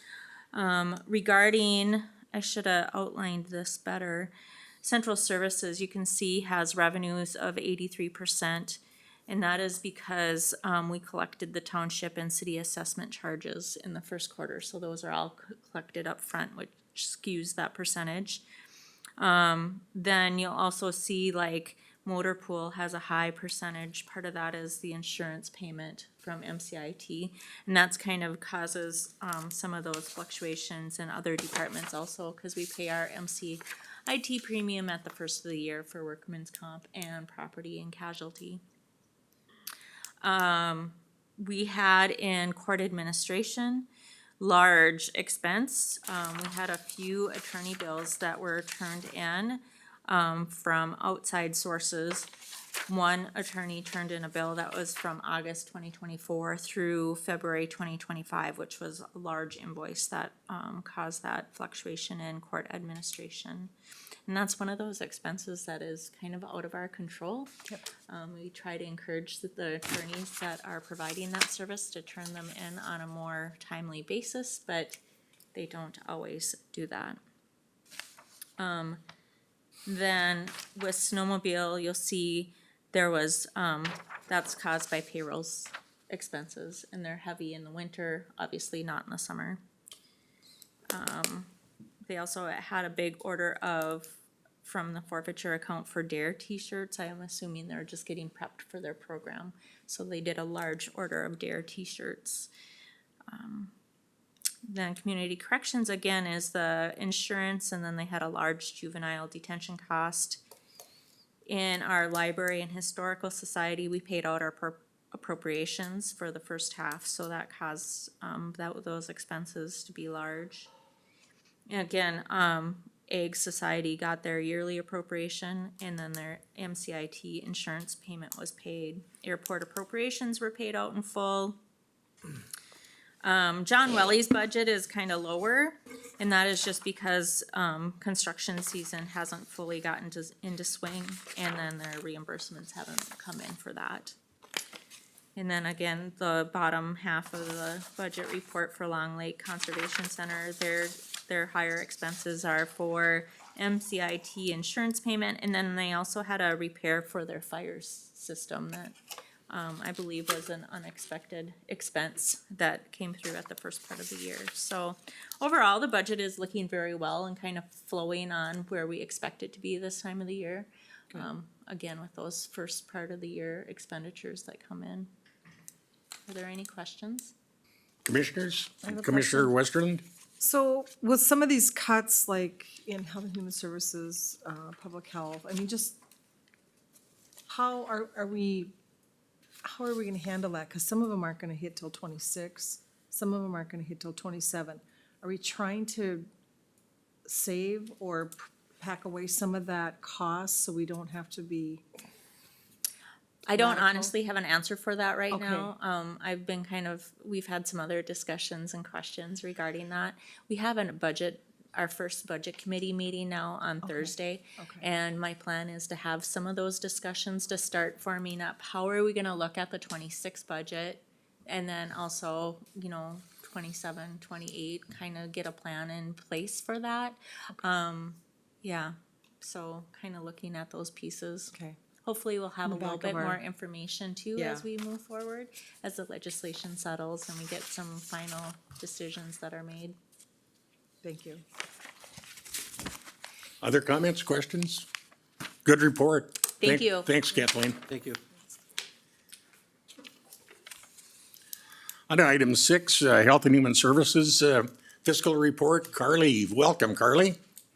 Regarding, I should have outlined this better. Central Services, you can see, has revenues of 83%. And that is because we collected the township and city assessment charges in the first quarter. So those are all collected up front, which skews that percentage. Then you'll also see like motor pool has a high percentage. Part of that is the insurance payment from MCIT. And that's kind of causes some of those fluctuations in other departments also because we pay our MCIT IT premium at the first of the year for workman's comp and property and casualty. We had in court administration, large expense. We had a few attorney bills that were turned in, from outside sources. One attorney turned in a bill that was from August 2024 through February 2025, which was a large invoice that caused that fluctuation in court administration. And that's one of those expenses that is kind of out of our control. We try to encourage the attorneys that are providing that service to turn them in on a more timely basis, but they don't always do that. Then with snowmobile, you'll see there was, that's caused by payrolls expenses, and they're heavy in the winter, obviously not in the summer. They also had a big order from the forfeiture account for DARE t-shirts. I am assuming they're just getting prepped for their program. So they did a large order of DARE t-shirts. Then community corrections again is the insurance, and then they had a large juvenile detention cost. In our library and historical society, we paid out our appropriations for the first half, so that caused those expenses to be large. And again, Ag Society got their yearly appropriation, and then their MCIT insurance payment was paid. Airport appropriations were paid out in full. John Welly's budget is kind of lower, and that is just because construction season hasn't fully gotten into swing, and then their reimbursements haven't come in for that. And then again, the bottom half of the budget report for Long Lake Conservation Center, their higher expenses are for MCIT insurance payment, and then they also had a repair for their fire system that I believe was an unexpected expense that came through at the first part of the year. So overall, the budget is looking very well and kind of flowing on where we expect it to be this time of the year. Again, with those first part of the year expenditures that come in. Are there any questions? Commissioners? have a Commissioner Westerland? So with some of these cuts, like in Health and Human Services, Public Health, I mean, just how are we gonna handle that? Cause some of them aren't gonna hit till 26, some of them aren't gonna hit till 27. Are we trying to save or pack away some of that cost so we don't have to be? I don't Radical? honestly have an answer for that right Okay. now. I've been we've had some other discussions and questions regarding that. We have our first budget committee meeting now on Thursday. Okay. And my plan is to have some of those discussions to start forming up. How are we gonna look at the 26 budget? And then also, 27, 28, kind of get a plan in place for that. Yeah, so kind of looking at those pieces. Okay. Hopefully we'll have a In the little back of bit more our- information too Yeah. as we move forward, as the legislation settles and we get some final decisions that are made. Thank you. Other comments, questions? Good report. Thank you. Thanks, Kathleen. Thank you. On to item 6, Health and Human Services fiscal report. Carly, welcome, Carly.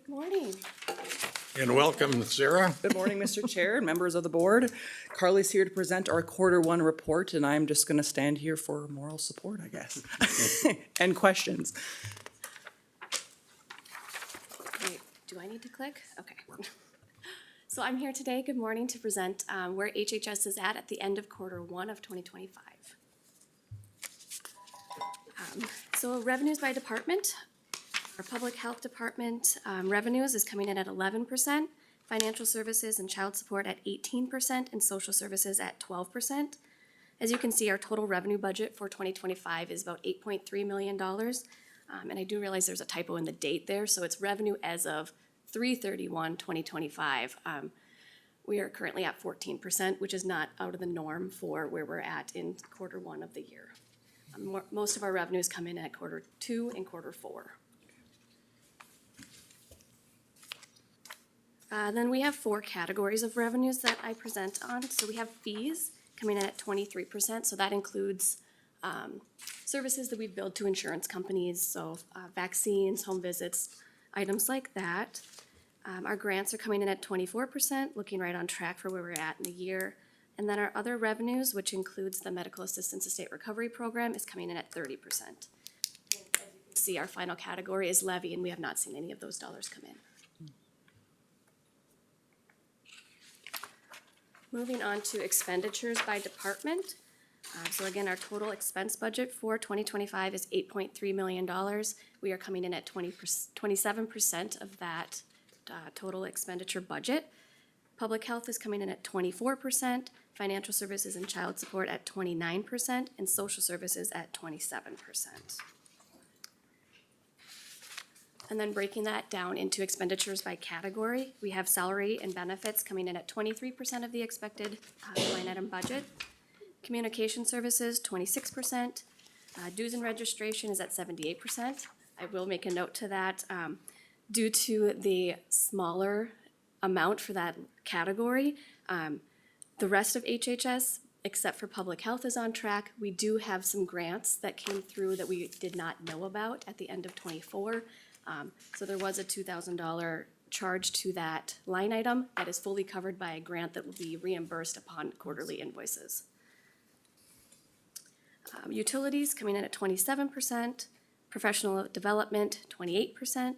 Good morning. And welcome, Sarah. Good morning, Mr. Chair and members of the board. Carly's here to present our Q1 report, and I'm just gonna stand here for moral support, I guess, and questions. Wait, do I need to click? Okay. So I'm here today, good morning, to present where HHS is at the end of Q1 of 2025. So revenues by department. Our public health department revenues is coming in at 11%, financial services and child support at 18%, and social services at 12%. As you can see, our total revenue budget for 2025 is about $8.3 million. And I do realize there's a typo in the date there, so it's revenue as of 3/31/2025. We are currently at 14%, which is not out of the norm for where we're at in Q1 of the year. Most of our revenues come in at Q2 and Q4. Then we have 4 categories of revenues that I present on. So we have fees coming in at 23%. So that includes services that we've billed to insurance companies. So vaccines, home visits, items like that. Our grants are coming in at 24%, looking right on track for where we're at in the year. And then our other revenues, which includes the Medical Assistance Estate Recovery Program, is coming in at 30%. See, our final category is levy, and we have not seen any of those dollars come in. Moving on to expenditures by department. So again, our total expense budget for 2025 is $8.3 million. We are coming in at 27% of that total expenditure budget. Public health is coming in at 24%, financial services and child support at 29%, and social services at 27%. And then breaking that down into expenditures by category, we have salary and benefits coming in at 23% of the expected line item budget. Communication services, 26%. Dues and registration is at 78%. I will make a note to that. Due to the smaller amount for that category, the rest of HHS, except for public health, is on track. We do have some grants that came through that we did not know about at the end of '24. So there was a $2,000 charge to that line item that is fully covered by a grant that will be reimbursed upon quarterly invoices. Utilities coming in at 27%, professional development 28%,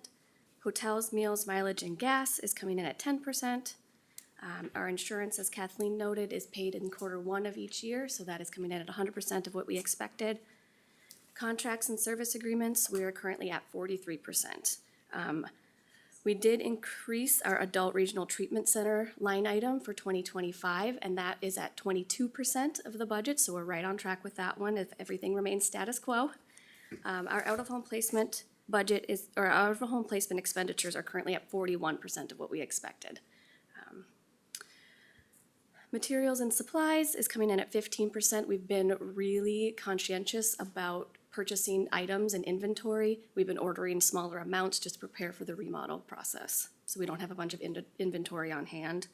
hotels, meals, mileage, and gas is coming in at 10%. Our insurance, as Kathleen noted, is paid in Q1 of each year, so that is coming in at 100% of what we expected. Contracts and service agreements, we are currently at 43%. We did increase our adult regional treatment center line item for 2025, and that is at 22% of the budget, so we're right on track with that one if everything remains status quo. Our out-of-home placement budget is, or our out-of-home placement expenditures are currently at 41% of what we expected. Materials and supplies is coming in at 15%. We've been really conscientious about purchasing items and inventory. We've been ordering smaller amounts just to prepare for the remodel process, so we don't have a bunch of inventory on hand.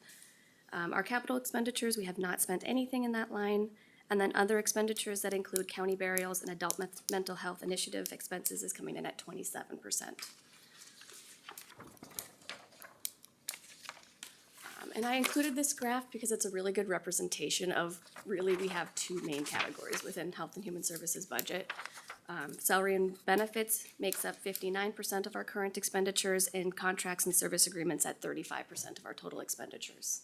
Our capital expenditures, we have not spent anything in that line. And then other expenditures that include county burials and adult mental health initiative expenses is coming in at 27%. And I included this graph because it's a really good representation of really we have two main categories within Health and Human Services budget. Salary and benefits makes up 59% of our current expenditures, and contracts and service agreements at 35% of our total expenditures.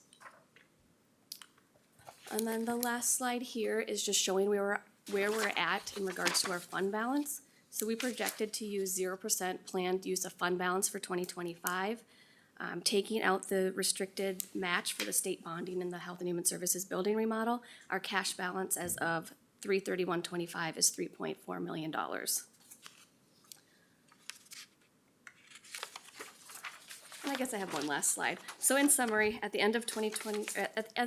And then the last slide here is just showing where we're at in regards to our fund balance. So we projected to use 0% planned use of fund balance for 2025. Taking out the restricted match for the state bonding and the Health and Human Services building remodel, our cash balance as of 3/31/25 is $3.4 million. And I guess I have one last slide. So in summary, at the end of 2020, at the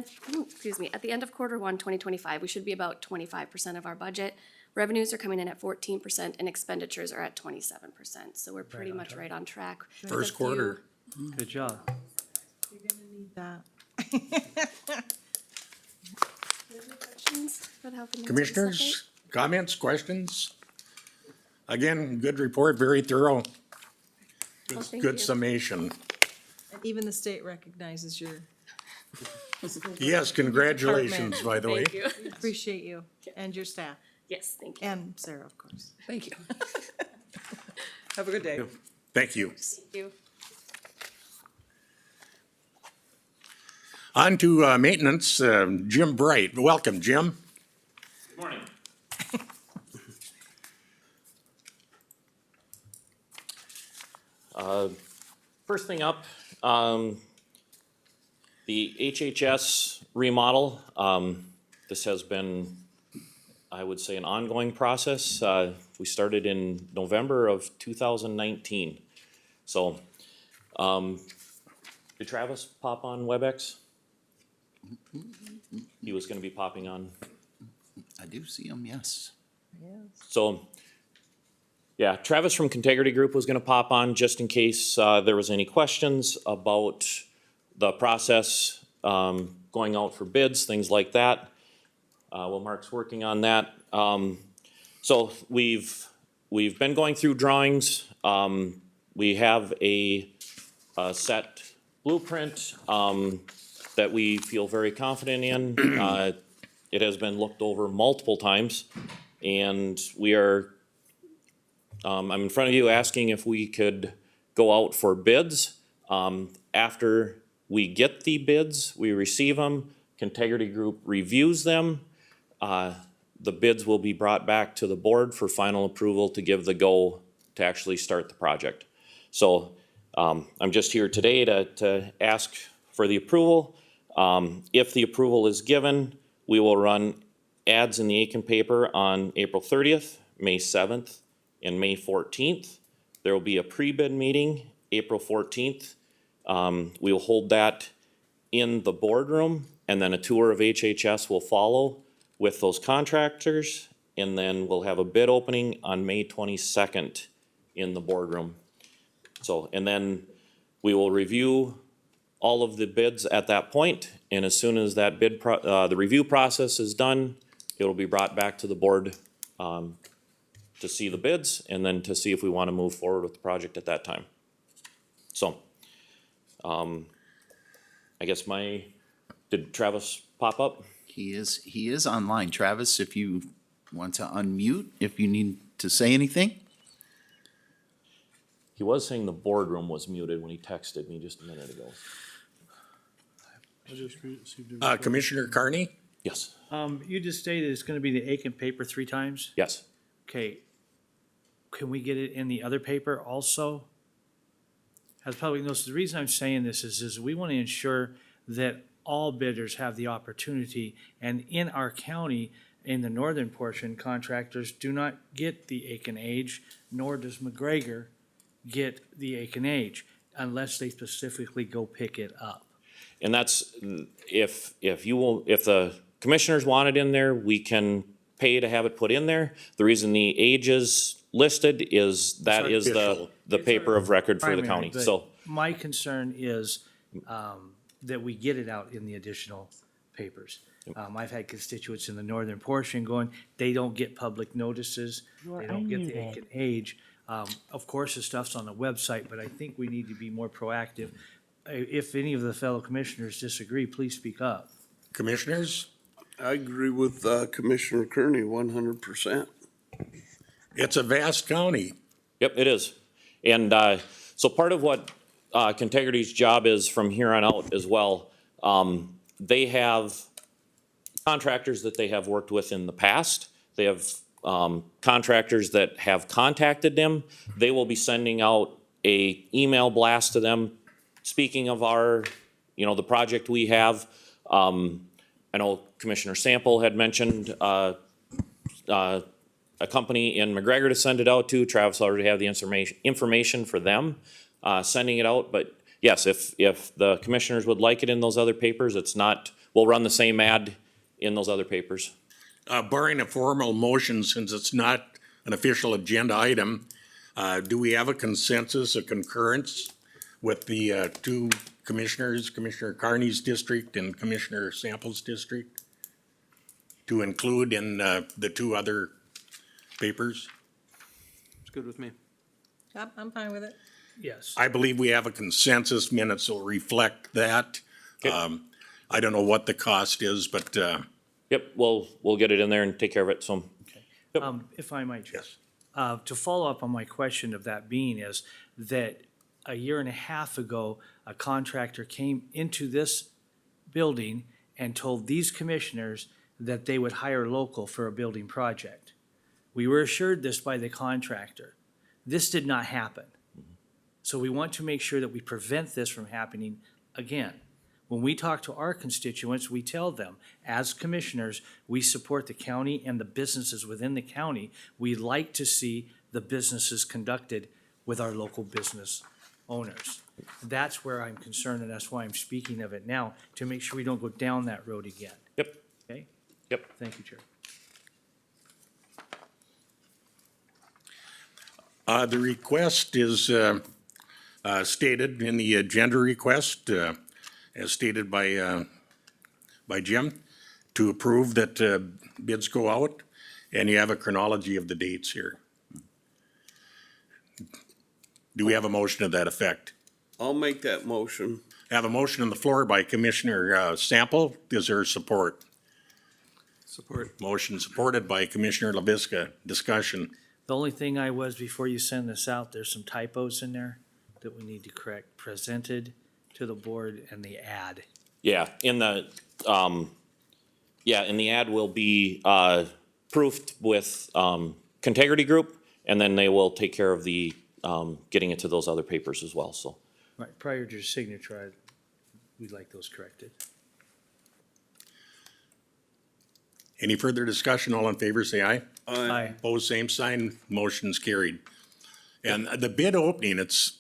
end of Q1 2025, we should be about 25% of our budget. Revenues are coming in at 14% and expenditures are at 27%. So we're pretty much right on track. First quarter. Good job. You're gonna need that. Questions for the Health and Human Services Commissioners, comments, questions? Again, good report, very thorough. Well, thank Good you. summation. And even the state recognizes your, Yes, congratulations, by the way. Thank you. appreciate you and your staff, Yes, thank you. and Sarah, of course. Thank you. Have a good day. Thank you. Thank you. On to maintenance, Jim Bright. Welcome, Jim. Good morning. First thing up, the HHS remodel. This has been, I would say, an ongoing process. We started in November of 2019. So, did Travis pop on WebEx? He was gonna be popping on. I do see them, yes. So, yeah, Travis from Contegrity Group was gonna pop on just in case there was any questions about the process, going out for bids, things like that. Well, Mark's working on that. So we've been going through drawings. We have a a set blueprint, that we feel very confident in. It has been looked over multiple times, and we are, I'm in front of you asking if we could go out for bids. After we get the bids, we receive them, Integrity Group reviews them. The bids will be brought back to the board for final approval to give the go to actually start the project. So, I'm just here today to ask for the approval. If the approval is given, we will run ads in the Aitkin paper on April 30th, May 7th, and May 14th. There will be a pre-bid meeting, April 14th. We will hold that in the boardroom, and then a tour of HHS will follow with those contractors, and then we'll have a bid opening on May 22nd in the boardroom. So, and then we will review all of the bids at that point, and as soon as that the review process is done, it'll be brought back to the board, to see the bids, and then to see if we wanna move forward with the project at that time. So, I guess did Travis pop up? He is online. Travis, if you want to unmute, if you need to say anything. He was saying the boardroom was muted when he texted me just a minute ago. Commissioner Carney? Yes, You just stated it's gonna be the Aitkin paper 3 times? yes. Okay, can we get it in the other paper also? As public notice, the reason I'm saying this is we want to ensure that all bidders have the opportunity, and in our county, in the northern portion, contractors do not get the Aitkin age, nor does McGregor get the Aitkin age, unless they specifically go pick it up. And that's, if the commissioners want it in there, we can pay to have it put in there. The reason the age is listed is that is official. the paper of record for the Primary, county, but so. My concern is, that we get it out in the additional papers. I've had constituents in the northern portion going, they don't get public notices, they don't get the Aitkin age. Of course, the stuff's on the website, but I think we need to be more proactive. If any of the fellow commissioners disagree, please speak up. Commissioners? I agree with Commissioner Kearney 100%. It's a vast county. Yep, it is. And so part of what Contegrity's job is from here on out as well, they have contractors that they have worked with in the past. They have contractors that have contacted them. They will be sending out a email blast to them. Speaking of the project we have, I know Commissioner Sample had mentioned a company in McGregor to send it out to. Travis already have the information for them, sending it out. But yes, if the commissioners would like it in those other papers, we'll run the same ad in those other papers. Barring a formal motion, since it's not an official agenda item, do we have a consensus, a concurrence with the two commissioners, Commissioner Carney's district and Commissioner Sample's district, to include in the two other papers? It's good with me. I'm fine with it. Yes. I believe we have a consensus. Minutes will reflect that. I don't know what the cost is, but Yep, we'll get it in there and take care of it, so. If I might, Chair. yes. To follow up on my question of that being is that a year and a half ago, a contractor came into this building and told these commissioners that they would hire local for a building project. We were assured this by the contractor. This did not happen. So we want to make sure that we prevent this from happening again. When we talk to our constituents, we tell them, as commissioners, we support the county and the businesses within the county. We like to see the businesses conducted with our local business owners. That's where I'm concerned, and that's why I'm speaking of it now, to make sure we don't go down that road again. Yep, Okay? yep. Thank you, Chair. The request is stated in the agenda request, as stated by Jim, to approve that bids go out, and you have a chronology of the dates here. Do we have a motion to that effect? I'll make that motion. I have a motion on the floor by Commissioner Sample. Is there support? Support. Motion supported by Commissioner LaVisca. Discussion. The only thing I was, before you send this out, there's some typos in there that we need to correct. Presented to the board and the ad. Yeah, in the ad will be, proofed with, Contegrity Group, and then they will take care of the, getting it to those other papers as well, so. Right, prior to your signature, we'd like those corrected. Any further discussion? All in favor, say aye. Aye. Opposed, same sign. Motion's carried. And the bid opening, it's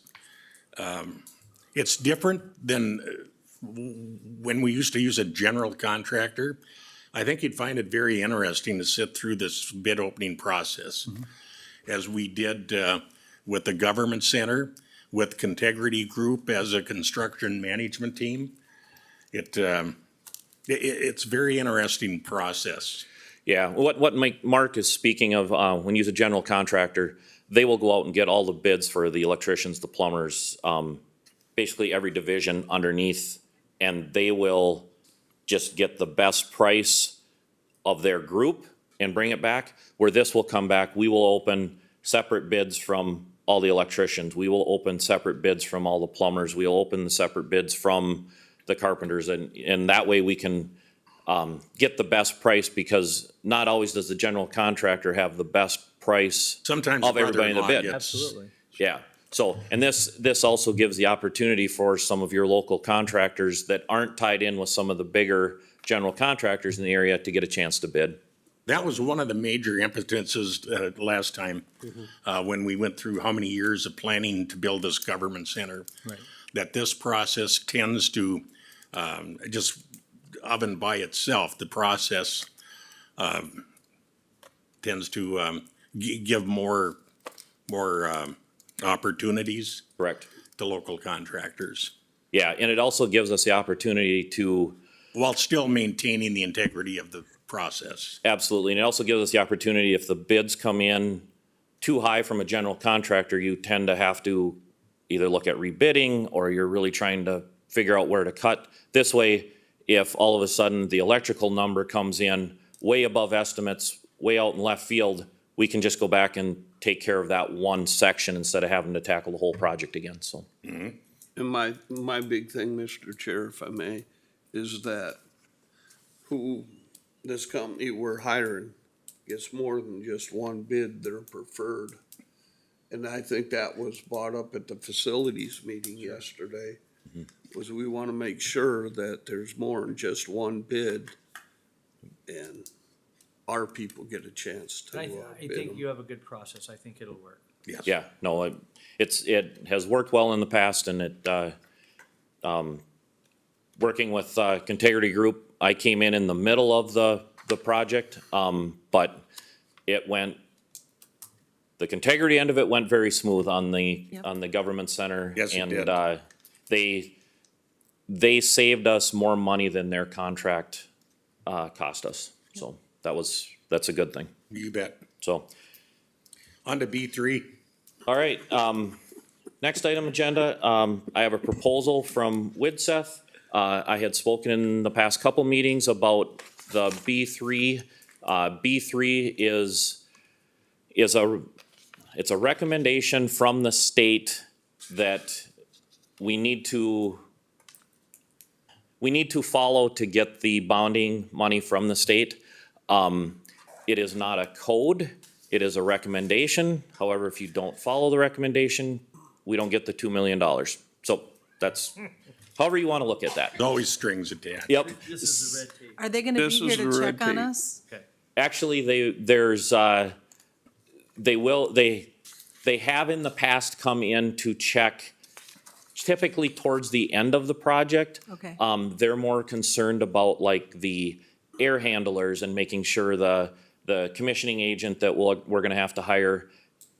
different than when we used to use a general contractor. I think you'd find it very interesting to sit through this bid opening process, as we did with the government center, with Contegrity Group as a construction management team. It's a very interesting process. Yeah, what Mark is speaking of, when you use a general contractor, they will go out and get all the bids for the electricians, the plumbers, basically every division underneath, and they will just get the best price of their group and bring it back. Where this will come back, we will open separate bids from all the electricians. We will open separate bids from all the plumbers. We'll open the separate bids from the carpenters, and that way we can get the best price, because not always does the general contractor have the best price Sometimes of everybody in the bid. Absolutely. Yeah, so, and this also gives the opportunity for some of your local contractors that aren't tied in with some of the bigger general contractors in the area to get a chance to bid. That was one of the major impetuses last time, when we went through how many years of planning to build this government center. Right. That this process tends to, just of and by itself, the process tends to give more opportunities Correct. to local contractors, Yeah, and it also gives us the opportunity to, while still maintaining the integrity of the process. absolutely, and it also gives us the opportunity, if the bids come in too high from a general contractor, you tend to have to either look at rebidding, or you're really trying to figure out where to cut. This way, if all of a sudden the electrical number comes in way above estimates, way out in left field, we can just go back and take care of that one section instead of having to tackle the whole project again, so. And my big thing, Mr. Chair, if I may, is that this company we're hiring gets more than just one bid, they're preferred. And I think that was brought up at the facilities meeting yesterday, was we want to make sure that there's more than just one bid, and our people get a chance to I bid think them. you have a good process. I think it'll work. Yes. Yeah, no, it has worked well in the past, and working with Contegrity Group, I came in the middle of the project, but the Contegrity end of it went very smooth on the government center. Yes, it did. And they saved us more money than their contract cost us, so that's a good thing, You bet. so. On to B3. All right, next item agenda, I have a proposal from Widseth. I had spoken in the past couple meetings about the B3. B3 it's a recommendation from the state that we need to follow to get the bonding money from the state. It is not a code. It is a recommendation. However, if you don't follow the recommendation, we don't get the $2 million. So that's, however you want to look at that. There's always strings attached. Yep. This is the red tape. Are they gonna be This here is to the red check on tape. us? Okay. Actually, they have in the past come in to check typically towards the end of the project. Okay. They're more concerned about like the air handlers and making sure the commissioning agent that we're gonna have to hire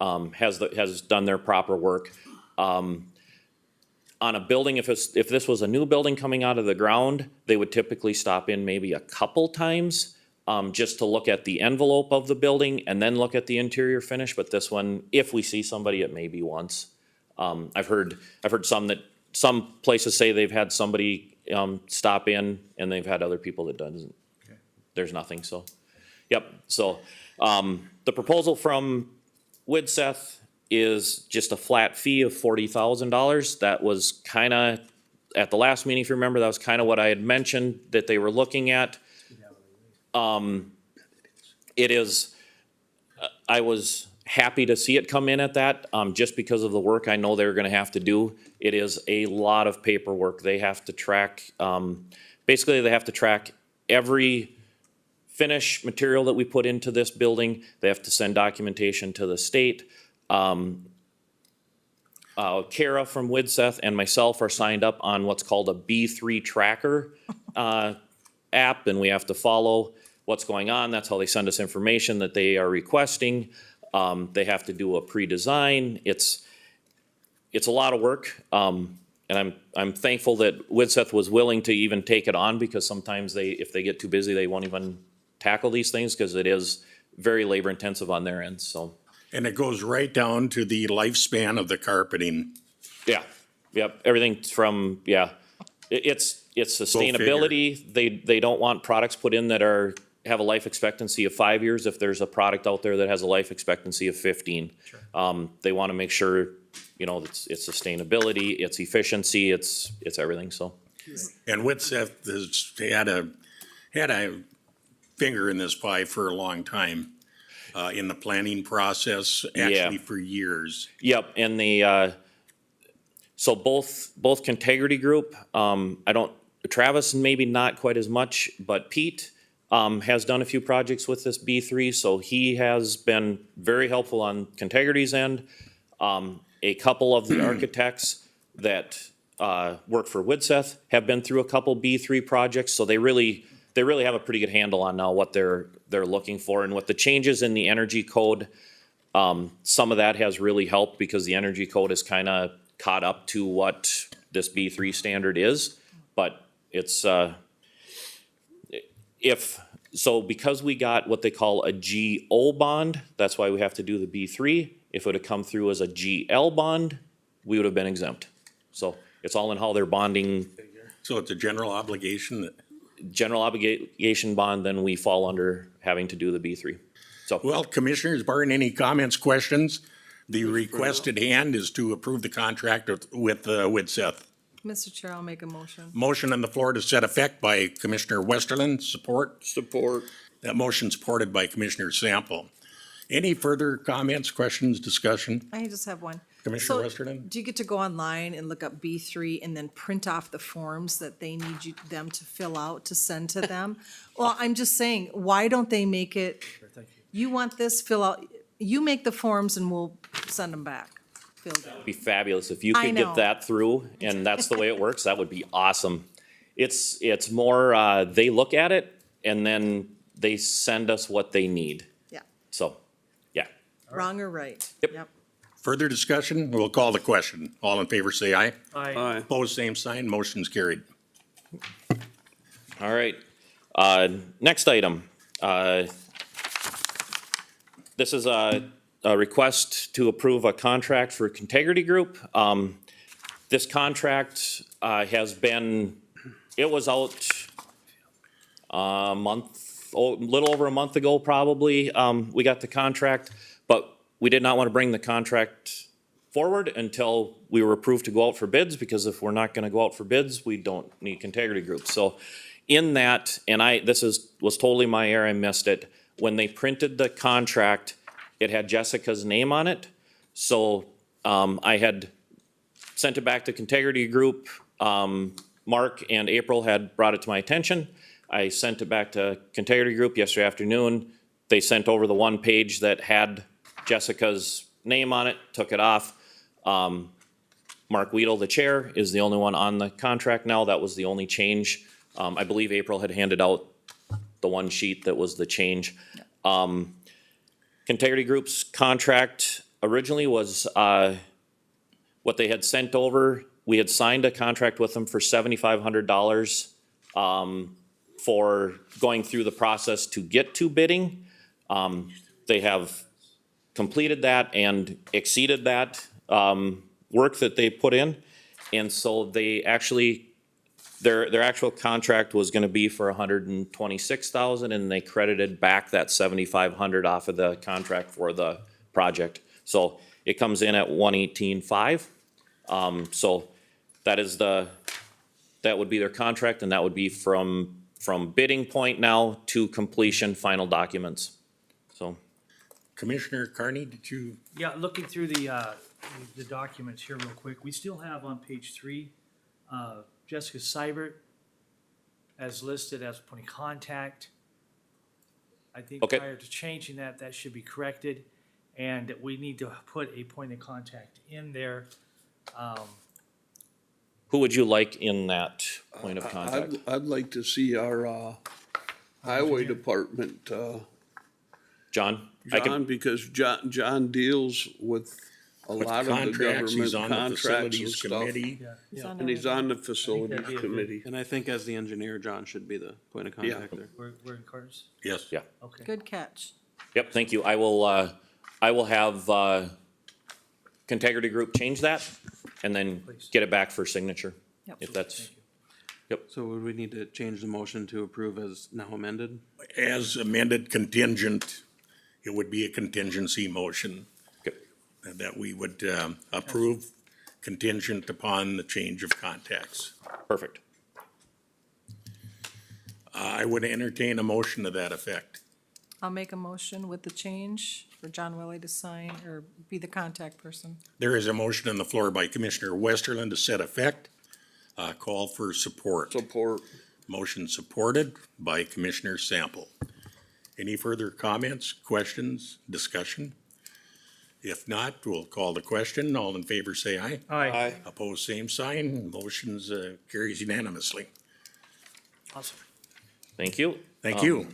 has done their proper work. On a building, if this was a new building coming out of the ground, they would typically stop in maybe a couple times, just to look at the envelope of the building and then look at the interior finish. But this one, if we see somebody, it may be once. I've heard some that some places say they've had somebody, stop in and they've had other people that doesn't. There's nothing, so, yep, so, the proposal from Widseth is just a flat fee of $40,000. That was kinda, at the last meeting, if you remember, that was kinda what I had mentioned that they were looking at. It is, I was happy to see it come in at that, just because of the work I know they're gonna have to do. It is a lot of paperwork. They have to track, basically they have to track every finish material that we put into this building. They have to send documentation to the state. Kara from Widseth and myself are signed up on what's called a B3 tracker, app, and we have to follow what's going on. That's how they send us information that they are requesting. They have to do a pre-design. It's a lot of work. And I'm thankful that Widseth was willing to even take it on, because sometimes if they get too busy, they won't even tackle these things, because it is very labor intensive on their end, so. And it goes right down to the lifespan of the carpeting. Yeah, yep, everything from, yeah, it's sustainability. They don't want products put in that have a life expectancy of 5 years if there's a product out there that has a life expectancy of 15. They wanna make sure, it's sustainability, it's efficiency, it's everything, so. And Widseth has had a finger in this pie for a long time, in the planning process, actually for years. Yep, and so both Contegrity Group, Travis maybe not quite as much, but Pete, has done a few projects with this B3, so he has been very helpful on Contegrity's end. A couple of the architects that, work for Widseth have been through a couple B3 projects, so they really have a pretty good handle on now what they're looking for. And with the changes in the energy code, some of that has really helped, because the energy code is kinda caught up to what this B3 standard is. But it's, because we got what they call a GO bond, that's why we have to do the B3. If it had come through as a GL bond, we would have been exempt. So it's all in how they're bonding. So it's a general obligation Bond, then we fall under having to do the B3. So, Well, commissioners, barring any comments, questions, the request at hand is to approve the contract with Widseth. Mr. Chair, I'll make a motion. Motion on the floor to set effect by Commissioner Westerland, support. Support. That motion supported by Commissioner Sample. Any further comments, questions, discussion? I just have one. Commissioner So, Westerland? do you get to go online and look up B3 and then print off the forms that they need them to fill out to send to them? Well, I'm just saying, why don't they make it, you want this, fill out, you make the forms and we'll send them back. Filled out. it'd be fabulous if you I could know. get that through, and that's the way it works. That would be awesome. It's more, they look at it and then they send us what they need. Yeah, So, yeah. wrong or right? Yep. Further discussion? We'll call the question. All in favor, say aye. Aye. Opposed, same sign. Motion's carried. All right. Next item. This is a request to approve a contract for Contegrity Group. This contract has been, it was out a little over a month ago, probably. We got the contract, but we did not want to bring the contract forward until we were approved to go out for bids, because if we're not gonna go out for bids, we don't need Contegrity Group. So in that, and was totally my error, I missed it. When they printed the contract, it had Jessica's name on it. So, I had sent it back to Contegrity Group. Mark and April had brought it to my attention. I sent it back to Contegrity Group yesterday afternoon. They sent over the one page that had Jessica's name on it, took it off. Mark Weedle, the chair, is the only one on the contract now. That was the only change. I believe April had handed out the one sheet that was the change. Contegrity Group's contract originally was, what they had sent over. We had signed a contract with them for $7,500, for going through the process to get to bidding. They have completed that and exceeded that, work that they put in. And so they actually, their actual contract was gonna be for 126,000, and they credited back that 7,500 off of the contract for the project. So it comes in at 118,500. So that is that would be their contract, and that would be from bidding point now to completion, final documents. So, Commissioner Carney, did you, Yeah, looking through the documents here real quick, we still have on page 3, Jessica Seibert as listed as point of contact. I think Okay. prior to changing that, that should be corrected, and we need to put a point of contact in there. who would you like in that point of contact? I'd like to see our, highway department, John? I can- John, because John deals with a with lot of the contracts, government he's on the contracts and facilities stuff. committee. Yeah, on And he's our- on the that'd facilities be a good- committee. And I think as the engineer, John should be the point of Yeah. contact there. we're in Carter's, Yes. Yeah. okay. Good catch. Yep, thank you. I will have, Contegrity Group change that and then Please. get it back for signature. Yep. If that's, Thank you. So would we need to change the motion to approve as now amended? As amended contingent, it would be a contingency motion okay. that we would approve contingent upon the change of contacts. Perfect. I would entertain a motion to that effect. I'll make a motion with the change for John Willie to sign or be the contact person. There is a motion on the floor by Commissioner Westerland to set effect. Call for support. Support. Motion supported by Commissioner Sample. Any further comments, questions, discussion? If not, we'll call the question. All in favor, say aye. Aye. Opposed, same sign. Motion's carries unanimously. Awesome. Thank you. Thank you.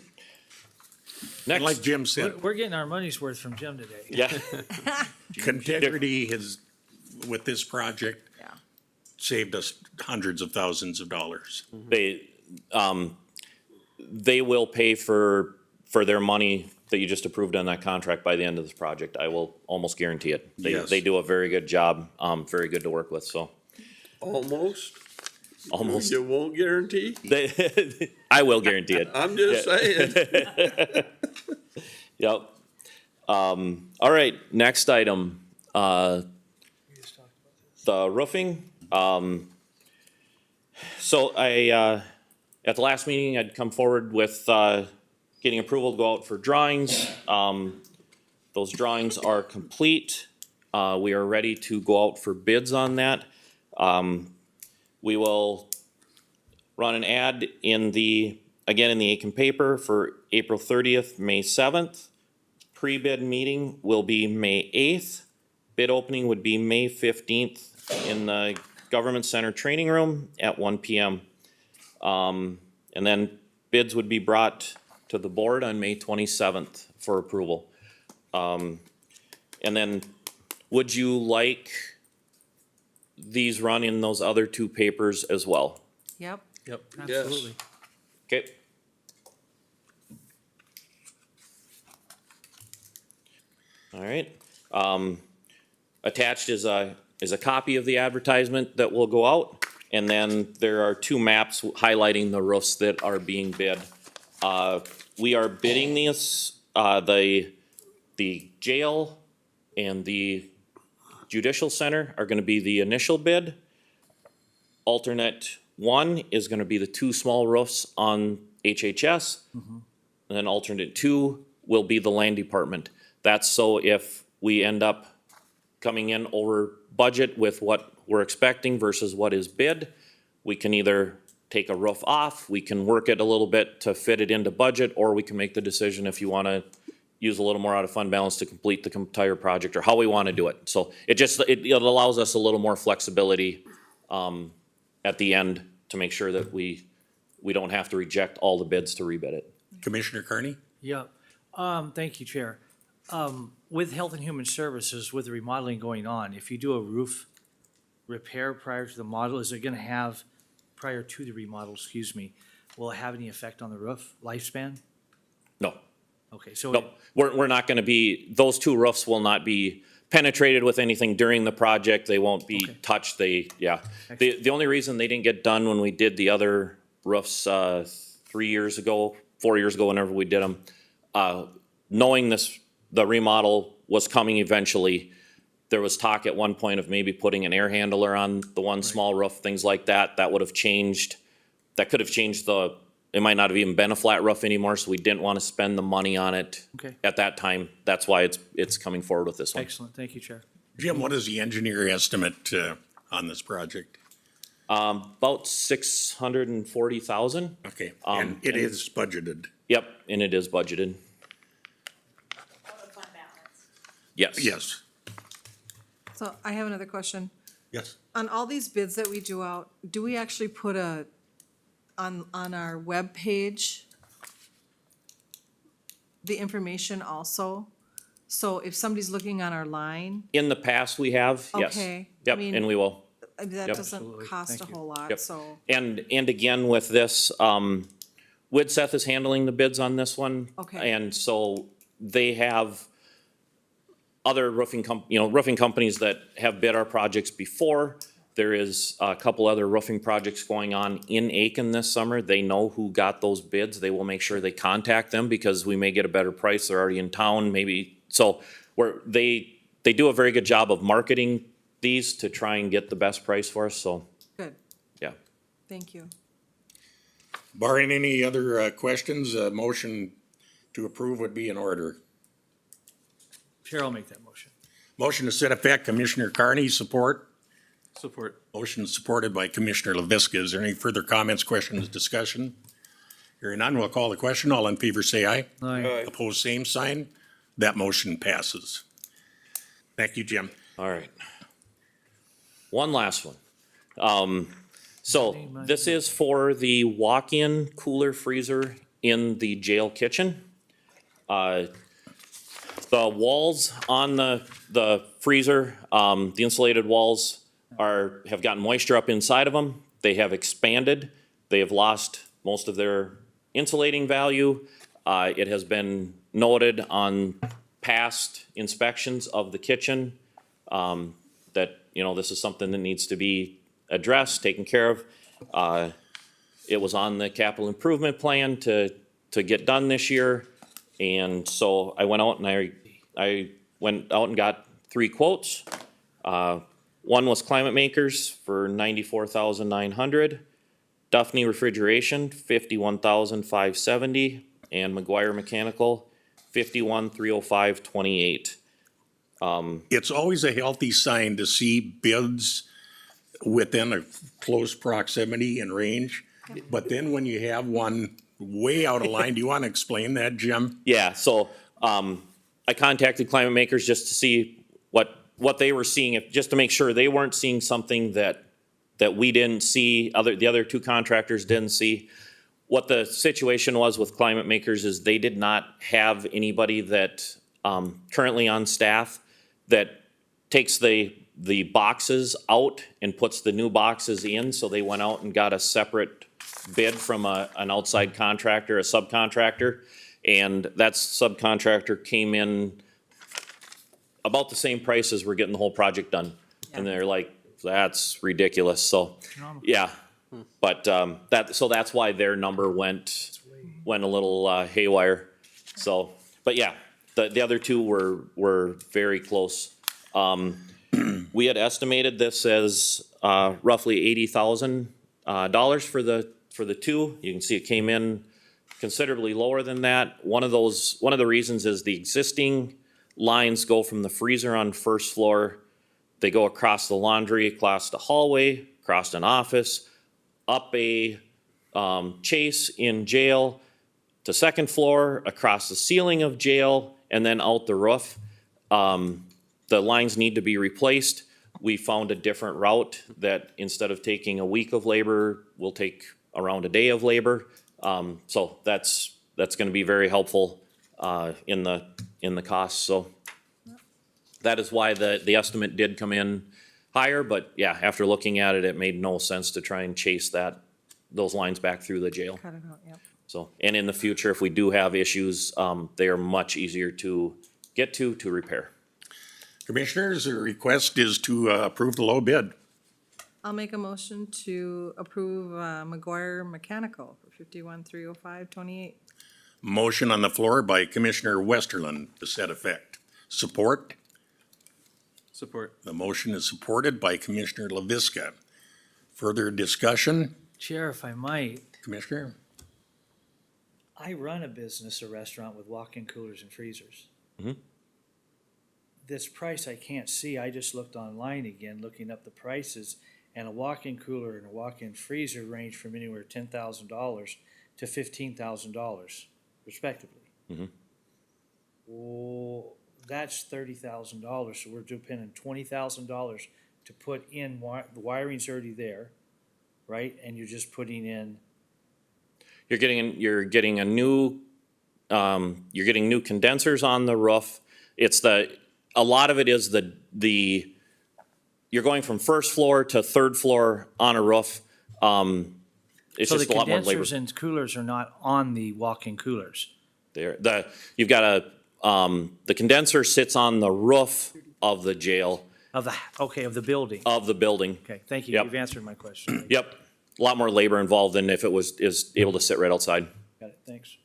And like Next, Jim said, We're getting our money's worth from Jim today. yeah, Contegrity has, with this project, Yeah. saved us hundreds of thousands of dollars. they will pay for their money that you just approved on that contract by the end of this project. I will almost guarantee it. Yes. They do a very good job, very good to work with, so Almost. almost. You won't guarantee? I will guarantee it. I'm just saying. Yep. All right, next item, the roofing. So at the last meeting, I'd come forward with, getting approval to go out for drawings. Those drawings are complete. We are ready to go out for bids on that. We will run an ad in the Aitkin paper for April 30th, May 7th. Pre-bid meeting will be May 8th. Bid opening would be May 15th in the Government Center Training Room at 1 PM. And then bids would be brought to the board on May 27th for approval. And then, would you like these run in those other two papers as well? Yep. Yep, Yes. absolutely. Okay. All right. Attached is a copy of the advertisement that will go out. And then there are two maps highlighting the roofs that are being bid. We are bidding these, the jail and the judicial center are gonna be the initial bid. Alternate one is gonna be the two small roofs on HHS. And then alternate two will be the land department. That's so if we end up coming in over budget with what we're expecting versus what is bid, we can either take a roof off, we can work it a little bit to fit it into budget, or we can make the decision if you wanna use a little more out of fund balance to complete the entire project, or how we wanna do it. So it allows us a little more flexibility, at the end to make sure that we don't have to reject all the bids to rebid it. Commissioner Carney? Yeah, thank you, Chair. With Health and Human Services, with the remodeling going on, if you do a roof repair prior to the model, is it gonna have, prior to the remodel, excuse me, will it have any effect on the roof lifespan? No. Okay, so. Nope, we're not gonna be, those two roofs will not be penetrated with anything during the project. They won't be touched. Yeah. The only reason they didn't get done when we did the other roofs, 3 years ago, 4 years ago, whenever we did them, knowing the remodel was coming eventually, there was talk at one point of maybe putting an air handler on the one small roof, things like that. That would have changed, that could have changed it might not have even been a flat roof anymore, so we didn't want to spend the money on it Okay. at that time. That's why it's coming forward with this one. Excellent, thank you, Chair. Jim, what is the engineer estimate on this project? About 640,000. Okay, and it is budgeted. Yep, and it is budgeted. Yes. Yes. So I have another question. Yes. On all these bids that we do out, do we actually put on our webpage the information also? So if somebody's looking on our line, In the past, we have, yes. Okay, I Yep, mean- and we will. that Yep. doesn't Absolutely. cost a Thank you. whole lot, Yep. so, And again, with this, Widseth is handling the bids on this one. Okay. And so they have other roofing companies that have bid our projects before. There is a couple other roofing projects going on in Aitkin this summer. They know who got those bids. They will make sure they contact them because we may get a better price. They're already in town, maybe. So they do a very good job of marketing these to try and get the best price for us. So, good, yeah. thank you. Barring any other questions, a motion to approve would be in order. Chair, I'll make that motion. Motion to set effect, Commissioner Carney, support. Support. Motion supported by Commissioner LaViska. Is there any further comments, questions, discussion? Hearing none, we'll call the question. All in favor, say aye. Aye. Opposed, same sign. That motion passes. Thank you, Jim. All right. One last one. So this is for the walk-in cooler freezer in the jail kitchen. The walls on the freezer, the insulated walls have gotten moisture up inside of them. They have expanded. They have lost most of their insulating value. It has been noted on past inspections of the kitchen that, this is something that needs to be addressed, taken care of. It was on the capital improvement plan to get done this year. And so I went out and I went out and got 3 quotes. One was Climate Makers for $94,900, Duffney Refrigeration, $51,570, and McGuire Mechanical, $51,305.28. It's always a healthy sign to see bids within a close proximity and range. But then when you have one way out of line, do you want to explain that, Jim? Yeah, so I contacted Climate Makers just to see what they were seeing, just to make sure they weren't seeing something that we didn't see, the other 2 contractors didn't see. What the situation was with Climate Makers is they did not have anybody that currently on staff that takes the boxes out and puts the new boxes in, so they went out and got a separate bid from an outside contractor, a subcontractor, and that subcontractor came in about the same price as we're getting the whole project done. And they're like, that's ridiculous, so, yeah. But that's why their number went a little haywire, so, but yeah, the other 2 were very close. We had estimated this as roughly $80,000 for the 2. You can see it came in considerably lower than that. One of the reasons is the existing lines go from the freezer on first floor. They go across the laundry, across the hallway, across an office, up a chase in jail to second floor, across the ceiling of jail, and then out the roof. The lines need to be replaced. We found a different route that instead of taking a week of labor, will take around a day of labor. So that's gonna be very helpful in the cost, so. That is why the estimate did come in higher, but yeah, after looking at it, it made no sense to try and chase those lines back through the jail. Cut it out, yep. So, and in the future, if we do have issues, they are much easier to get to repair. Commissioners, the request is to approve the low bid. I'll make a motion to approve McGuire Mechanical for 51,305.28. Motion on the floor by Commissioner Westerland to set effect. Support? Support. The motion is supported by Commissioner LaVisca. Further discussion? Chair, if I might, Commissioner? I run a business, a restaurant with walk-in coolers and freezers. Mhm. This price I can't see. I just looked online again, looking up the prices, and a walk-in cooler and a walk-in freezer range from anywhere $10,000 to $15,000 respectively. Mhm. Well, that's $30,000, so we're depending $20,000 to put in the wiring's already there, right? And you're just putting in, You're getting a new, you're getting new condensers on the roof. A lot of it is you're going from first floor to third floor on a roof. It's so the just a lot more labor. condensers and coolers are not on the walk-in coolers. You've got the condenser sits on the roof of the jail, Of the building. of the building. Okay, thank you. Yep. You've answered my question. Yep, a lot more labor involved than if it is able to sit right outside. Got it, thanks.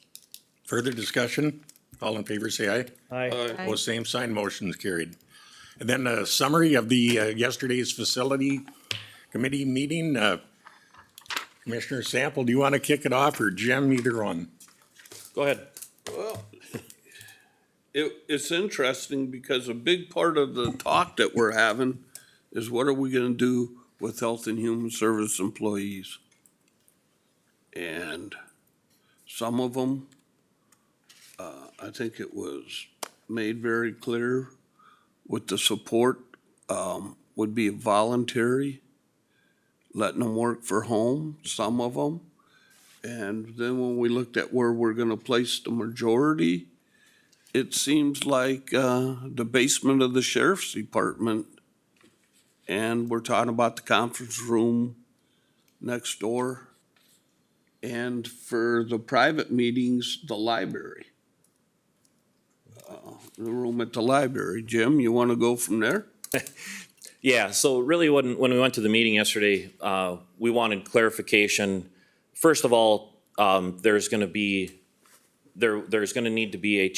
Further discussion? All in favor, say aye. Aye. Aye. Opposed, same sign, motion's carried. And then a summary of the yesterday's facility committee meeting. Commissioner Sample, do you want to kick it off, or Jim, either one? Go ahead. Well, it's interesting because a big part of the talk that we're having is what are we gonna do with Health and Human Service employees? And some of them, I think it was made very clear with the support, would be voluntary, letting them work for home, some of them. And then when we looked at where we're gonna place the majority, it seems like the basement of the sheriff's department. And we're talking about the conference room next door. And for the private meetings, the library. The room at the library. Jim, you wanna go from there? Yeah, so really when we went to the meeting yesterday, we wanted clarification. First of all, there's gonna need to be a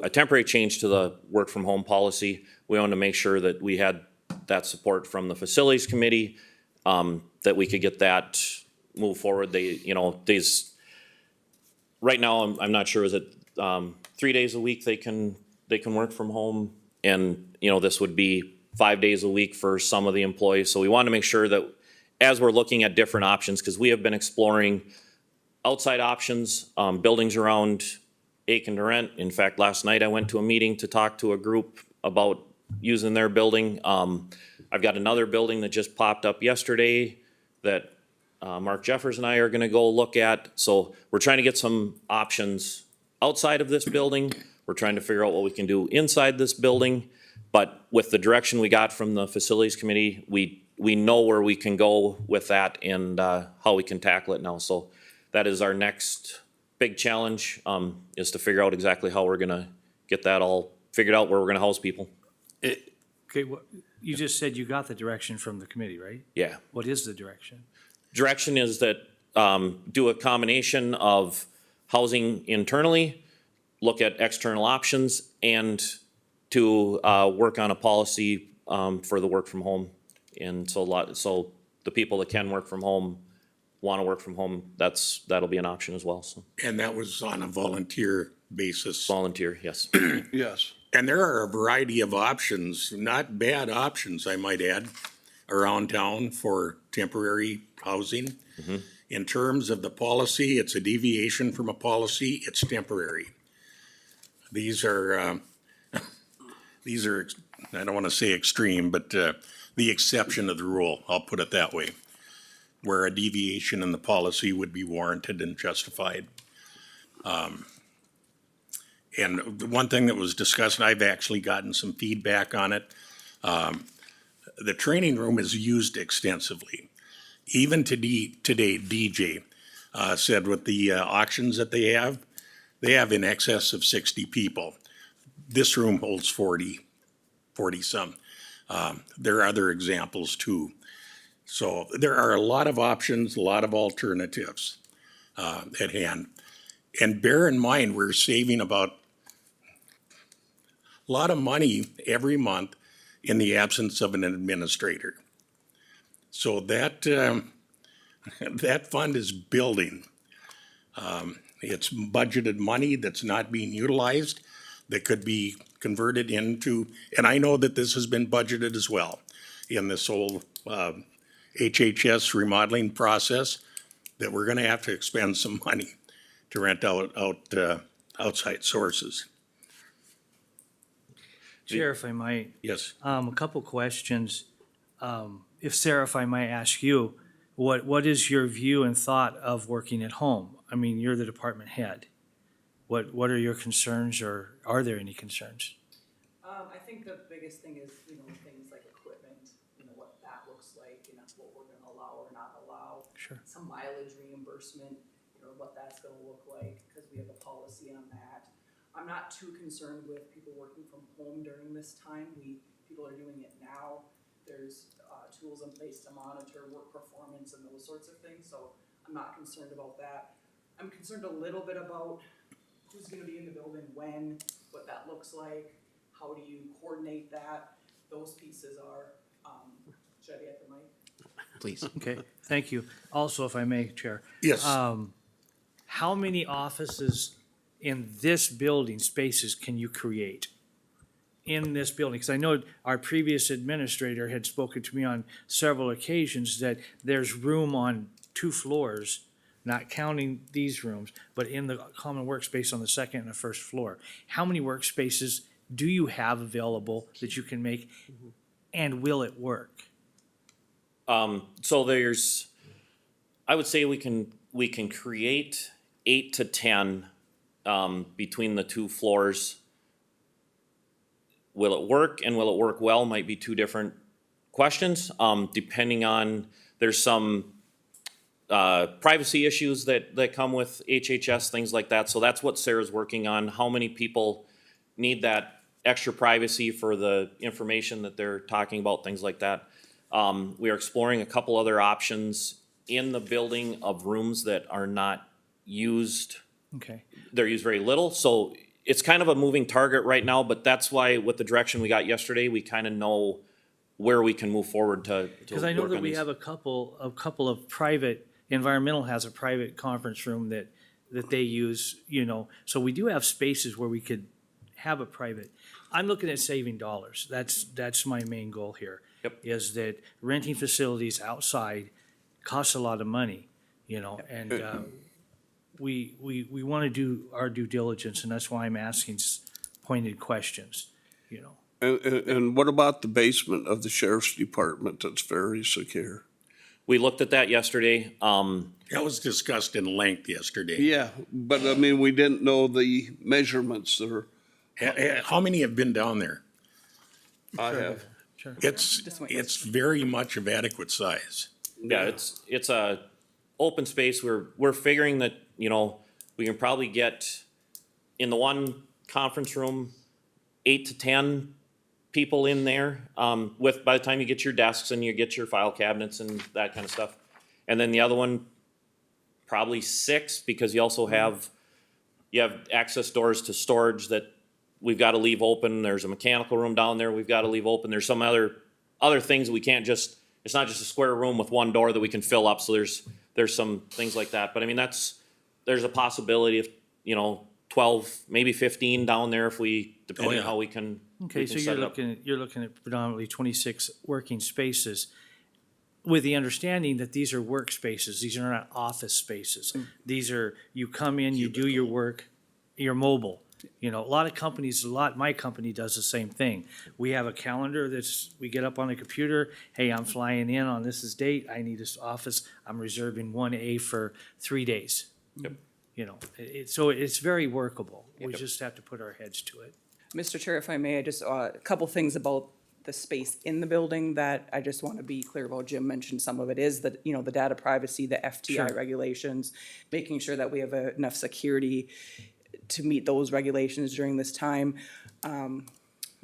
temporary change to the work from home policy. We wanted to make sure that we had that support from the facilities committee, that we could get that move forward. Right now, I'm not sure, is it 3 days a week they can work from home? And, this would be 5 days a week for some of the employees. So we want to make sure that as we're looking at different options, because we have been exploring outside options, buildings around Aitkin to rent. In fact, last night I went to a meeting to talk to a group about using their building. I've got another building that just popped up yesterday that Mark Jeffers and I are gonna go look at. So we're trying to get some options outside of this building. We're trying to figure out what we can do inside this building. But with the direction we got from the facilities committee, we know where we can go with that and how we can tackle it now. So that is our next big challenge, is to figure out exactly how we're gonna get that all figured out, where we're gonna house people. Okay, you just said you got the direction from the committee, right? Yeah. What is the direction? Direction is that, do a combination of housing internally, look at external options, and to work on a policy for the work from home. And so the people that can work from home, want to work from home, that'll be an option as well, so. And that was on a volunteer basis. Volunteer, yes. Yes. And there are a variety of options, not bad options, I might add, around town for temporary housing. In terms of the policy, it's a deviation from a policy, it's temporary. These are, I don't want to say extreme, but the exception of the rule, I'll put it that way, where a deviation in the policy would be warranted and justified. And the one thing that was discussed, and I've actually gotten some feedback on it, the training room is used extensively. Even today, DJ said with the auctions that they have in excess of 60 people. This room holds 40 40-some. There are other examples too. So there are a lot of options, a lot of alternatives at hand. And bear in mind, we're saving about a lot of money every month in the absence of an administrator. So that that fund is building. It's budgeted money that's not being utilized that could be converted into, and I know that this has been budgeted as well in this whole HHS remodeling process, that we're gonna have to expend some money to rent out outside sources. Chair, if I might, Yes. a couple questions. If Sarah, if I might ask you, what is your view and thought of working at home? I mean, you're the department head. What are your concerns, or are there any concerns? I think the biggest thing is, things like equipment, what that looks like and what we're gonna allow or not allow. Sure. Some mileage reimbursement, what that's gonna look like, cause we have a policy on that. I'm not too concerned with people working from home during this time. People are doing it now. There's, tools in place to monitor work performance and those sorts of things, so I'm not concerned about that. I'm concerned a little bit about who's gonna be in the building when, what that looks like, how do you coordinate that? Those pieces are, should I be at the mic? Please. Okay, thank you. Also, if I may, Chair. Yes. How many offices in this building spaces can you create? In this building, because I know our previous administrator had spoken to me on several occasions that there's room on 2 floors, not counting these rooms, but in the common workspace on the second and the first floor. How many workspaces do you have available that you can make, and will it work? So there's, I would say we can create 8 to 10 between the 2 floors. Will it work and will it work well might be 2 different questions, depending on, there's some privacy issues that come with HHS, things like that. So that's what Sarah's working on. How many people need that extra privacy for the information that they're talking about, things like that. We are exploring a couple other options in the building of rooms that are not used. Okay, They're used very little, so it's kind of a moving target right now, but that's why with the direction we got yesterday, we kind of know where we can move forward to because I know work that on we these. have a couple of private, environmental has a private conference room that they use, so we do have spaces where we could have a private. I'm looking at saving dollars. That's my main goal here. Yep. Is that renting facilities outside costs a lot of money, and we want to do our due diligence, and that's why I'm asking pointed questions, And what about the basement of the sheriff's department that's very secure? We looked at that yesterday. That was discussed in length yesterday. Yeah, but I mean, we didn't know the measurements or. How many have been down there? I have. It's very much of adequate size. Yeah, it's a open space. We're figuring that, we can probably get in the one conference room, 8 to 10 people in there, by the time you get your desks and you get your file cabinets and that kind of stuff. And then the other one, probably 6, because you also have access doors to storage that we've got to leave open. There's a mechanical room down there we've got to leave open. There's some other things that we can't just, it's not just a square room with one door that we can fill up. So there's some things like that. But I mean, there's a possibility of, 12, maybe 15 down there if depending on how we can. Okay, we so can set it up. you're looking at predominantly 26 working spaces with the understanding that these are workspaces. These are not office spaces. These are, you come in, you do your work, you're mobile. A lot of companies, my company does the same thing. We have a calendar we get up on the computer, hey, I'm flying in on this date, I need this office, I'm reserving 1A for 3 days. Yep. So it's very workable. We just have to put our heads to it. Mr. Chair, if I may, I just, a couple things about the space in the building that I just want to be clear about. Jim mentioned some of it is the data privacy, the FTI Sure. regulations, making sure that we have enough security to meet those regulations during this time. And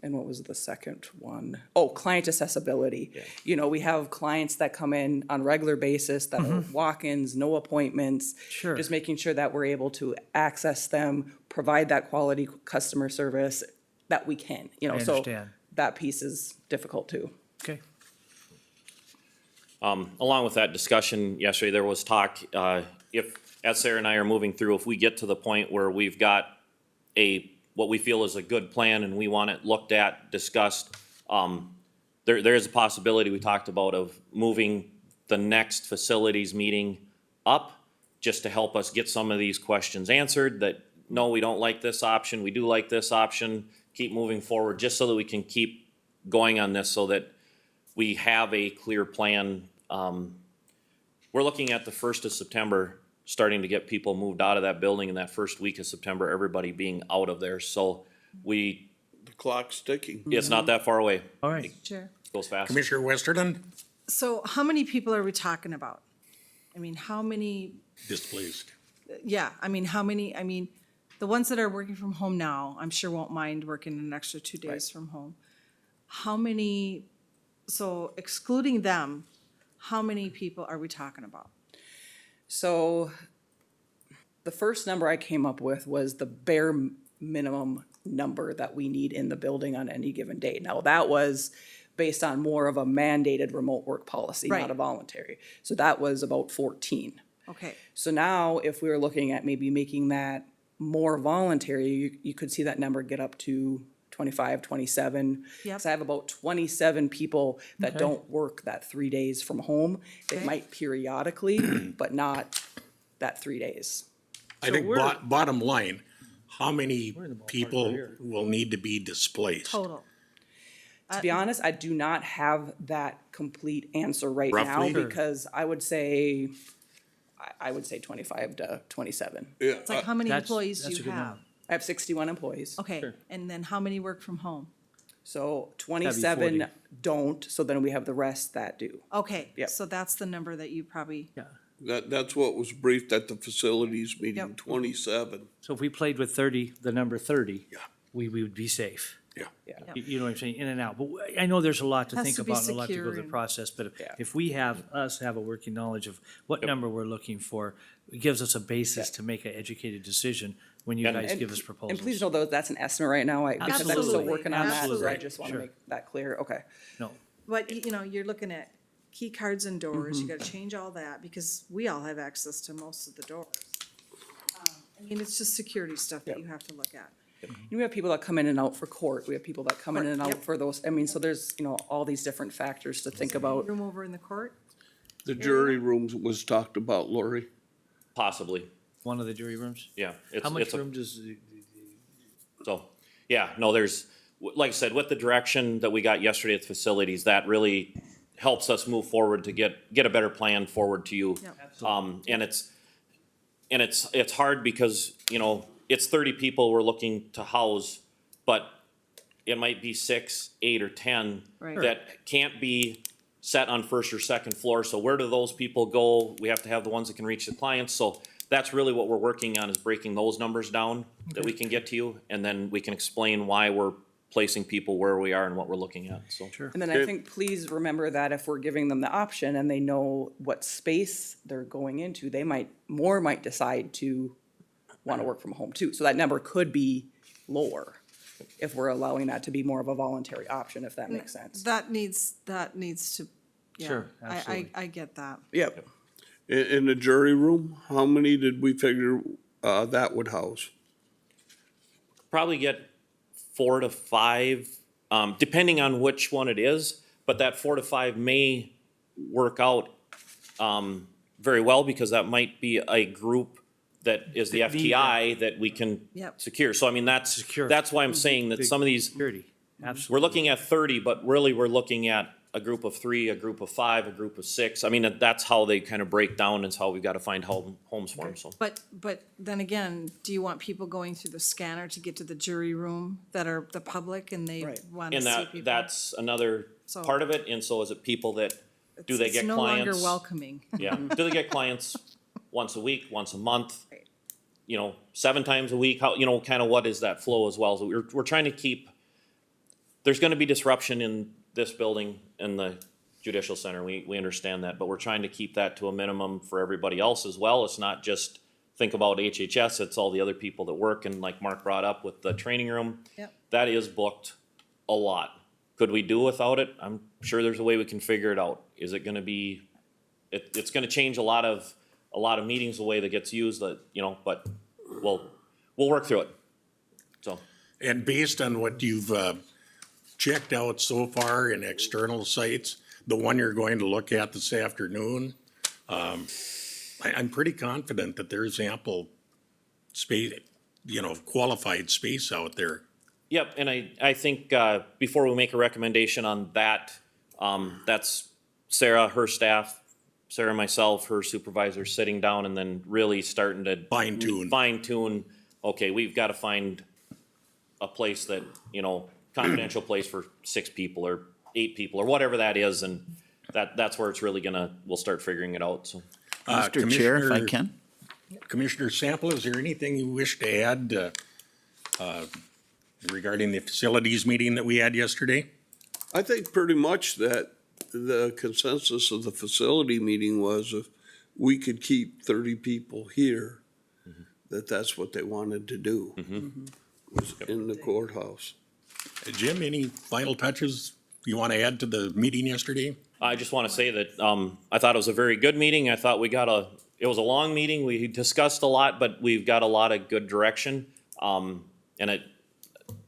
and what was the second one? Oh, client accessibility. You know, we have clients that come in on a regular basis that are walk-ins, no appointments. Sure. Just making sure that we're able to access them, provide that quality customer service that we can, you know, I so understand. that piece is difficult too. Okay. Along with that discussion yesterday, there was talk, if, as Sarah and I are moving through, if we get to the point where we've got what we feel is a good plan and we want it looked at, discussed, there is a possibility we talked about of moving the next facilities meeting up just to help us get some of these questions answered, that, no, we don't like this option, we do like this option, keep moving forward, just so that we can keep going on this so that we have a clear plan. We're looking at the 1st of September, starting to get people moved out of that building in that first week of September, everybody being out of there. So The clock's ticking. it's not that far away. All right. Sure. It goes fast. Commissioner Westerland, So how many people are we talking about? I mean, how many, displeased. yeah, I mean, how many, I mean, the ones that are working from home now, I'm sure won't mind working an extra 2 days from home. How many, so excluding them, how many people are we talking about? So the first number I came up with was the bare minimum number that we need in the building on any given day. Now, that was based on more of a mandated remote work policy, Right. not a voluntary. So that was about 14. Okay, So now, if we were looking at maybe making that more voluntary, you could see that number get up to 25, 27. Yep. So I have about 27 people that Okay. don't work that 3 days from home. They Okay. might periodically, but not that 3 days. I think we're- bottom line, how many in the ballpark people here. will need to be displaced? total. To be honest, I do not have that complete answer right now Roughly? Sure. because I would say 25 to 27. Yeah, It's like, how many That's- employees that's do a you good have? number. I have 61 employees. Okay, and then how many work from home? So 27 40. don't, so then we have the rest that do. Okay, Yep. so that's the number that you probably, Yeah. that's what was briefed at the facilities meeting, Yep. 27. So if we played with 30, the number 30. Yeah. We would be safe. Yeah. You know what I'm saying, in and out. But I know there's a lot to Has think to be about and a lot to go secure through the and- process, but Yeah. if we have a working knowledge of what number we're looking for, it gives us a basis to make an educated decision when you guys give us proposals. And please know though, that's an estimate right now, because I'm still Absolutely. working on that, so I Absolutely. just want to Sure. make that clear, okay. No, but you know, you're looking at key cards and doors, you gotta change all that, because we all have access to most of the doors. I mean, it's just security stuff that you have to look at. We have people that come in and out for court, we have people that come in and out Yep. for those, I mean, so there's, all these different factors to think about. Room over in the court? The jury rooms was talked about, Lori. Possibly, one of the jury rooms? yeah. How much it's a- room does, So, yeah, no, like I said, with the direction that we got yesterday at the facilities, that really helps us move forward to get a better plan forward to you. Yep. And it's hard because, it's 30 people we're looking to house, but it might be 6, 8, or 10 Right. that can't be set on first or second floor. So where do those people go? We have to have the ones that can reach the clients. So that's really what we're working on, is breaking those numbers down that we can get to you. And then we can explain why we're placing people where we are and what we're looking at, so. Sure. And then I think, please remember that if we're giving them the option and they know what space they're going into, they might decide to want to work from home too. So that number could be lower if we're allowing that to be more of a voluntary option, if that makes sense. That needs to, yeah. Sure, absolutely. I get that. Yep. In the jury room, how many did we figure, that would house? Probably get 4 to 5, depending on which one it is, but that 4 to 5 may work out very well, because that might be a group that is the FTI that we can Yep. secure. So I mean, Secure. that's why I'm saying that Big some of these, security, absolutely. we're looking at 30, but really we're looking at a group of 3, a group of 5, a group of 6. I mean, that's how they kind of break down, is how we've got to find homes for them, so. But then again, do you want people going through the scanner to get to the jury room that are the public and they Right. want to And see people? that's another So- part of it, and so is it people that, do they It's get no longer clients? welcoming. Yeah, do they get clients once a week, once a month? Right. 7 times a week, how, kind of what is that flow as well? So we're trying to keep there's gonna be disruption in this building and the judicial center. We understand that, but we're trying to keep that to a minimum for everybody else as well. It's not just think about HHS, it's all the other people that work, and like Mark brought up with the training room. Yep. That is booked a lot. Could we do without it? I'm sure there's a way we can figure it out. Is it gonna be, it's gonna change a lot of meetings, the way that gets used, that, you know, but we'll work through it. So, And based on what you've checked out so far in external sites, the one you're going to look at this afternoon, I'm pretty confident that there's ample space, you know, qualified space out there. yep, and I think, before we make a recommendation on that, that's Sarah, her staff, Sarah and myself, her supervisor, sitting down and then really starting to fine tune, okay, we've gotta find a place that, you know, confidential place for 6 people or 8 people or whatever that is, and that's where it's really we'll start figuring it out, so. Mr. Chair, if I Commissioner- can? Commissioner Sample, is there anything you wish to add regarding the facilities meeting that we had yesterday? I think pretty much that the consensus of the facility meeting was if we could keep 30 people here, that's what they wanted to do. Was in the courthouse. Jim, any final touches you want to add to the meeting yesterday? I just wanna say that, I thought it was a very good meeting, I thought it was a long meeting, we discussed a lot, but we've got a lot of good direction. And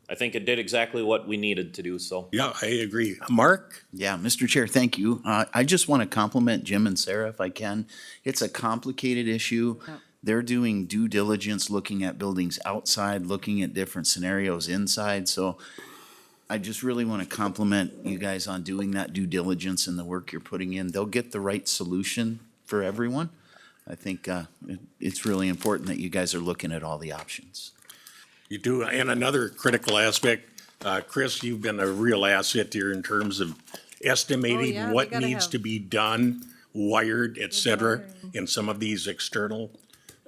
I think it did exactly what we needed to do, so. Yeah, I agree. Mark? Yeah, Mr. Chair, thank you. I just want to compliment Jim and Sarah if I can. It's a complicated issue. They're doing due diligence, looking at buildings outside, looking at different scenarios inside. So I just really want to compliment you guys on doing that due diligence and the work you're putting in. They'll get the right solution for everyone. I think it's really important that you guys are looking at all the options. You do, and another critical aspect, Chris, you've been a real asset here in terms of estimating yeah, what we gotta needs have- to be done, wired, et cetera, in some of these external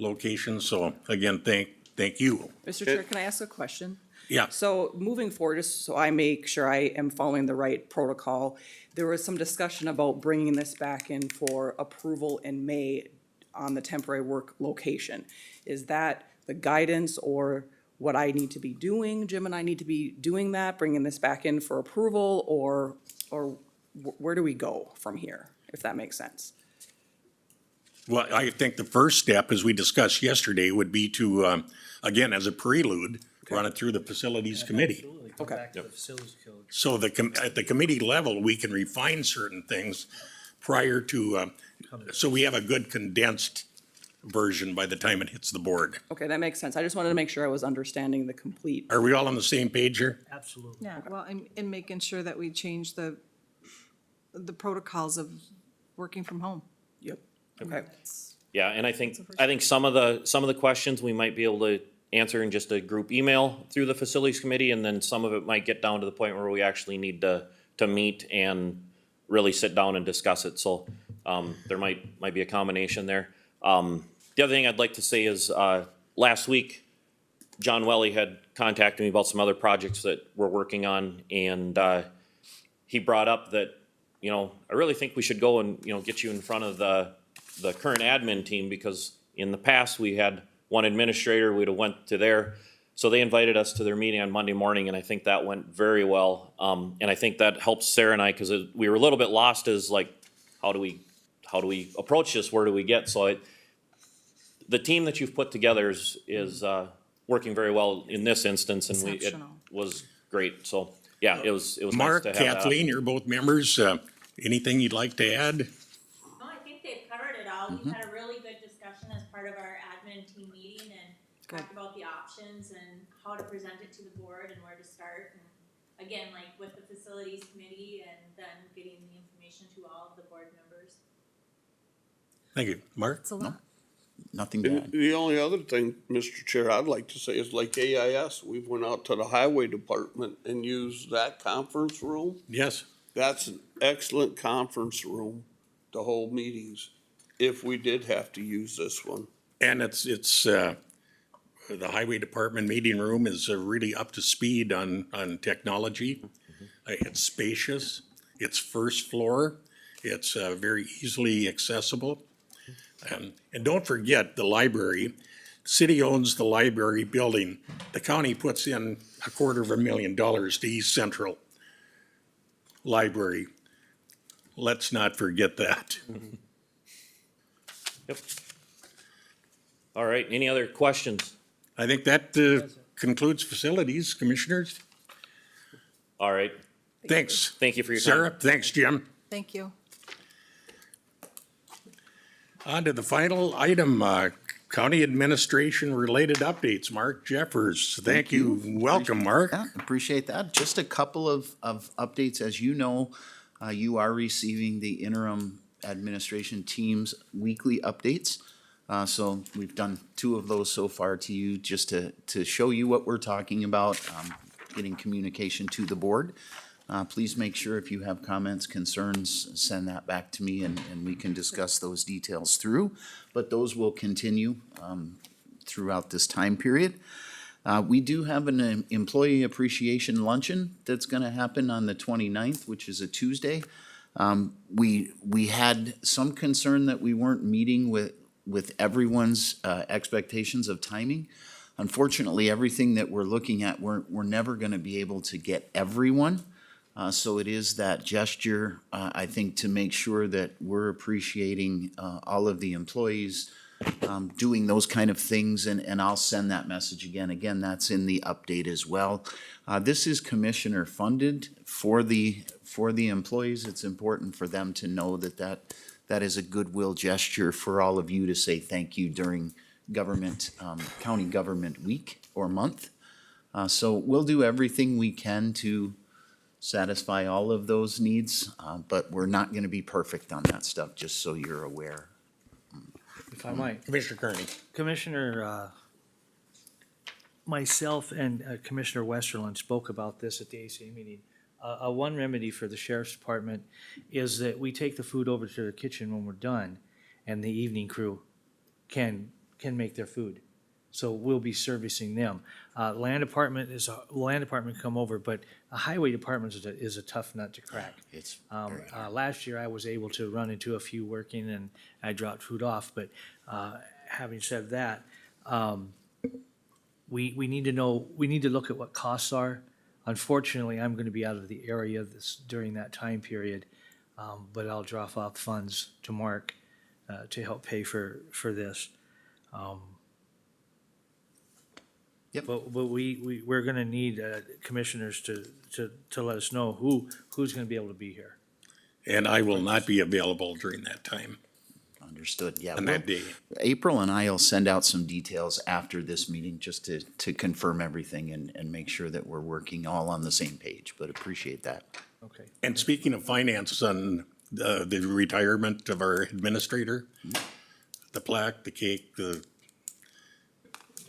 locations. So again, thank you. Mr. Chair, can I ask a question? Yeah, So moving forward, just so I make sure I am following the right protocol, there was some discussion about bringing this back in for approval in May on the temporary work location. Is that the guidance or what I need to be doing? Jim and I need to be doing that, bringing this back in for approval, or where do we go from here, if that makes sense? well, I think the first step, as we discussed yesterday, would be to, again, as a prelude, run it through the facilities committee. Absolutely, go Okay. back to the facilities code. So at the committee level, we can refine certain things prior to, so we have a good condensed version by the time it hits the board. Okay, that makes sense. I just wanted to make sure I was understanding the complete. Are we all on the same page here? Absolutely. Yeah, well, and making sure that we change the protocols of working from home. Yep. Okay. Yeah, and I think some of the questions we might be able to answer in just a group email through the facilities committee, and then some of it might get down to the point where we actually need to meet and really sit down and discuss it, so, there might be a combination there. The other thing I'd like to say is, last week, John Welly had contacted me about some other projects that we're working on, and, he brought up that, you know, I really think we should go and, you know, get you in front of the current admin team, because in the past, we had one administrator, we'd have went to there. So they invited us to their meeting on Monday morning, and I think that went very well. And I think that helps Sarah and I, because we were a little bit lost as like, how do we approach this? Where do we get? So the team that you've put together is working very well in this instance, and it Exceptional. was great. So, yeah, it was nice Mark, to have that. Kathleen, you're both members. Anything you'd like to add? No, I think they've covered it all. We've had a really good discussion as part of our admin team meeting and talked about the options and how to present it to the board and where to start. And again, like with the facilities committee and then getting the information to all of the board members. Thank you. Mark? It's a lot. Nothing to And add. the only other thing, Mr. Chair, I'd like to say is like AIS, we went out to the highway department and used that conference room. Yes. That's an excellent conference room to hold meetings, if we did have to use this one. And it's the highway department meeting room is really up to speed on technology. It's spacious, it's first floor, it's very easily accessible. And don't forget the library. City owns the library building. The county puts in $250,000 to East Central Library. Let's not forget that. Yep. All right, any other questions? I think that concludes facilities, commissioners. All right, Thanks. thank you for your time. Sarah, thanks, Jim. Thank you. On to the final item, county administration related updates. Mark Jeffers, thank you. Welcome, Mark. Yeah, appreciate that. Just a couple of updates. As you know, you are receiving the interim administration team's weekly updates. So we've done 2 of those so far to you, just to show you what we're talking about, getting communication to the board. Please make sure if you have comments, concerns, send that back to me and we can discuss those details through. But those will continue throughout this time period. We do have an employee appreciation luncheon that's gonna happen on the 29th, which is a Tuesday. We had some concern that we weren't meeting with everyone's expectations of timing. Unfortunately, everything that we're looking at, we're never gonna be able to get everyone. So it is that gesture, I think, to make sure that we're appreciating all of the employees doing those kind of things, and I'll send that message again. Again, that's in the update as well. This is commissioner funded for the employees. It's important for them to know that is a goodwill gesture for all of you to say thank you during county government week or month. So we'll do everything we can to satisfy all of those needs, but we're not gonna be perfect on that stuff, just so you're aware. If I might. Commissioner Kearney. Commissioner, myself and Commissioner Westerlund spoke about this at the ACA meeting. One remedy for the sheriff's department is that we take the food over to the kitchen when we're done, and the evening crew can make their food. So we'll be servicing them. Land department can come over, but a highway department is a tough nut to crack. It's very hard. Last year I was able to run into a few working and I dropped food off, but, having said that, we need to look at what costs are. Unfortunately, I'm gonna be out of the area during that time period, but I'll drop off funds to Mark, to help pay for this. Yep. But we're gonna need commissioners to let us know who's gonna be able to be here. And I will not be available during that time, Understood, yeah. on that day. April and I will send out some details after this meeting, just to confirm everything and make sure that we're working all on the same page, but appreciate that. Okay. And speaking of finance on the retirement of our administrator, the plaque, the cake,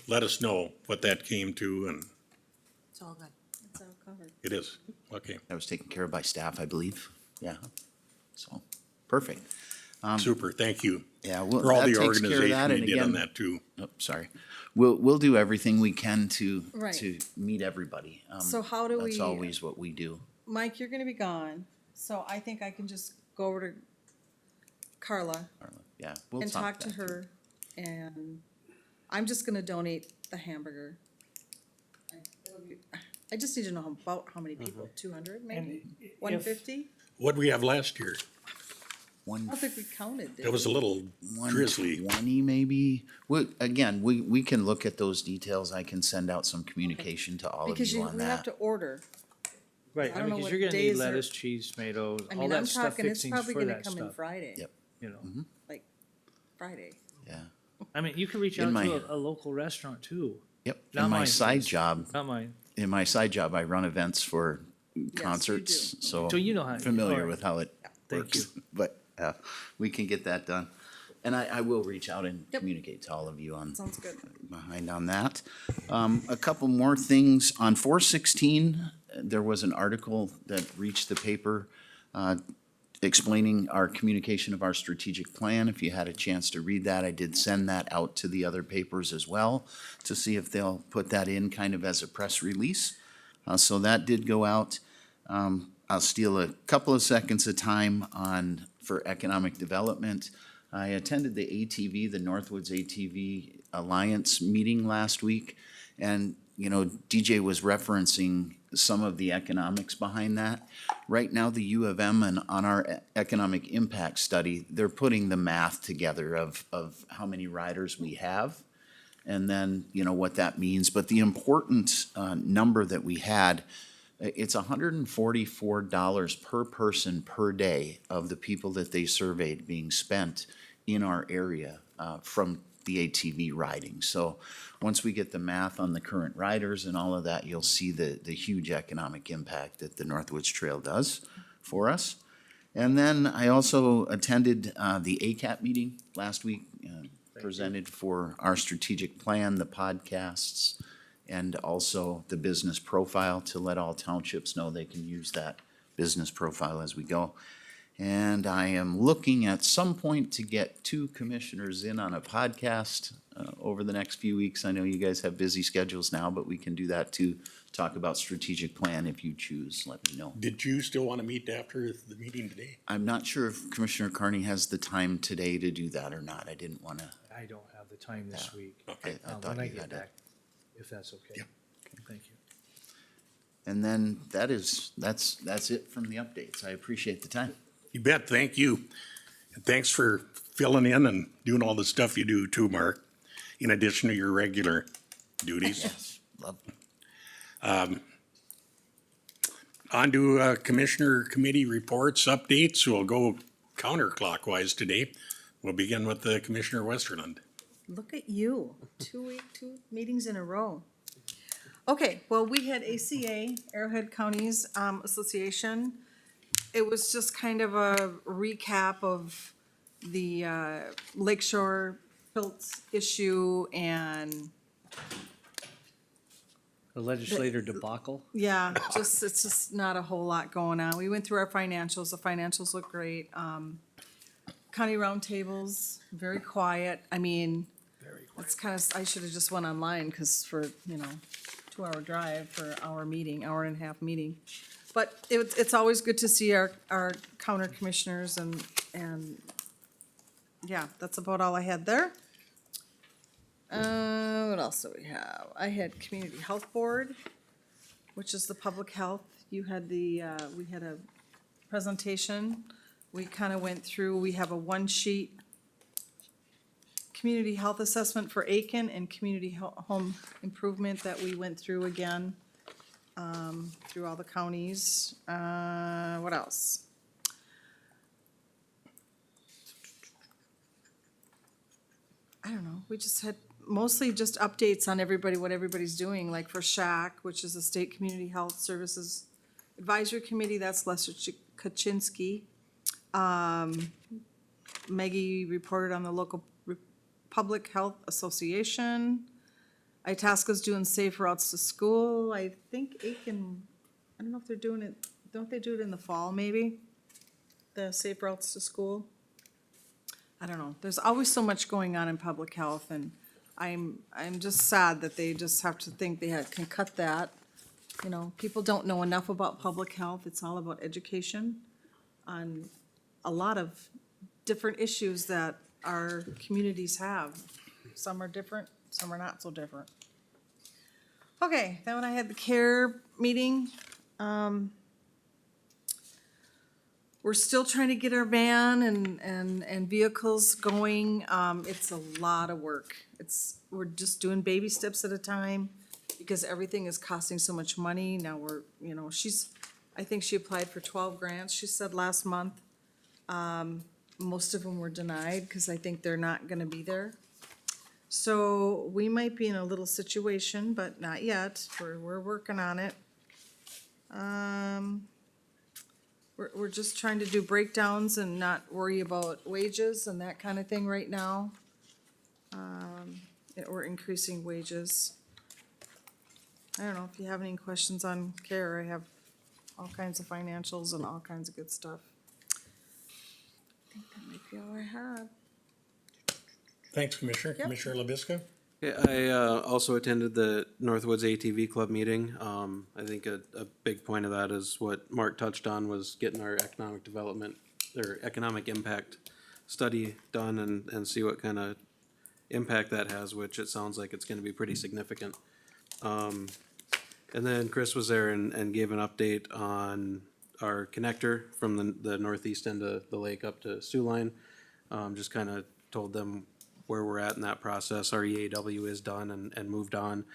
let us know what that came to, and It's all good. It's all covered. it is, okay, That was taken care of by staff, I believe, yeah. So, perfect. super, thank you. Yeah, well, For all that the takes care of organization that, you and did on again, that too. oh, sorry. We'll do everything we can to Right. meet everybody. So how do That's we- always what we do. Mike, you're gonna be gone, so I think I can just go over to Carla Carla. Yeah, we'll and talk to that too. her, and I'm just gonna donate the hamburger. I just need to know about how many people, 200 maybe, And if- 150? What'd we have last year? I don't think we counted, did It was a we? little drizzly. 120 maybe. Again, we can look at those details. I can send out some communication to all of Because you on we have that. to order. Right, I I don't mean, know cause what you're gonna need days are- lettuce, cheese, tomatoes, I all mean, I'm that stuff, talking, it's fixings probably for gonna that come in stuff, Friday, Yep. you know. like Friday. Yeah. I mean, you could reach In out my- to a local restaurant too, Yep. Not In my mine, side please. job, not mine. I run events for concerts, so So you know how. familiar alright. with how it Thank works. But we can get that done. And I will reach out and Yep. communicate to all of you on Sounds good. behind on that. A couple more things. On 4/16, there was an article that reached the paper explaining our communication of our strategic plan. If you had a chance to read that, I did send that out to the other papers as well to see if they'll put that in kind of as a press release. So that did go out. I'll steal a couple of seconds of time for economic development. I attended the ATV, the Northwoods ATV Alliance meeting last week. And, you know, DJ was referencing some of the economics behind that. Right now, the U of M and on our economic impact study, they're putting the math together of how many riders we have and then, you know, what that means. But the important number that we had, it's $144 per person per day of the people that they surveyed being spent in our area from the ATV riding. So once we get the math on the current riders and all of that, you'll see the huge economic impact that the Northwoods Trail does for us. And then I also attended the ACAP meeting last week, presented for our strategic plan, the podcasts, and also the business profile to let all townships know they can use that business profile as we go. And I am looking at some point to get 2 commissioners in on a podcast over the next few weeks. I know you guys have busy schedules now, but we can do that to talk about strategic plan if you choose. Let me know. Did you still want to meet after the meeting today? I'm not sure if Commissioner Carney has the time today to do that or not. I didn't want to. I don't have the time this week. Okay. I When thought I you get had it. back, if that's okay. Yeah. Thank you. And then that's it from the updates. I appreciate the time. You bet, thank you. And thanks for filling in and doing all the stuff you do too, Mark, in addition to your regular duties. Yes. Love. On to Commissioner Committee reports, updates. We'll go counterclockwise today. We'll begin with Commissioner Westerlund. Look at you, 2 meetings in a row. Okay, well, we had ACA, Arrowhead Counties Association. It was just kind of a recap of the Lakeshore Pilts issue and, The legislator debacle. yeah, it's just not a whole lot going on. We went through our financials. The financials look great. County roundtables, very quiet. I mean, it's kind of, I should have just went online because for, 2-hour drive for hour and a half meeting. But it's always good to see our counter commissioners and yeah, that's about all I had there. What else do we have? I had Community Health Board, which is the public health. You had we had a presentation. We kind of went through, we have a 1-sheet community health assessment for Aitkin and community home improvement that we went through again, through all the counties. What else? I don't know, we just had mostly just updates on what everybody's doing, like for SHAC, which is the State Community Health Services Advisory Committee, that's Lester Kaczynski. Maggie reported on the local Public Health Association. Itasca's doing safe routes to school. I think Aitkin, I don't know if they're doing it, don't they do it in the fall maybe? The safe routes to school? I don't know. There's always so much going on in public health and I'm just sad that they just have to think they can cut that. People don't know enough about public health. It's all about education on a lot of different issues that our communities have. Some are different, some are not so different. Okay, then when I had the CARE meeting, we're still trying to get our van and vehicles going. It's a lot of work. We're just doing baby steps at a time because everything is costing so much money. Now I think she applied for 12 grants, she said last month. Most of them were denied because I think they're not gonna be there. So we might be in a little situation, but not yet. We're working on it. We're just trying to do breakdowns and not worry about wages and that kind of thing right now. We're increasing wages. I don't know if you have any questions on CARE. I have all kinds of financials and all kinds of good stuff. I think that might be all I had. Thanks, Commissioner. Yep. Commissioner LaBisca? Yeah, I also attended the Northwoods ATV Club meeting. I think a big point of that is what Mark touched on was getting our economic development or economic impact study done and see what kind of impact that has, which it sounds like it's gonna be pretty significant. And then Chris was there and gave an update on our connector from the northeast end of the lake up to Sioux Line. Just kind of told them where we're at in that process. Our EAW is done and moved on.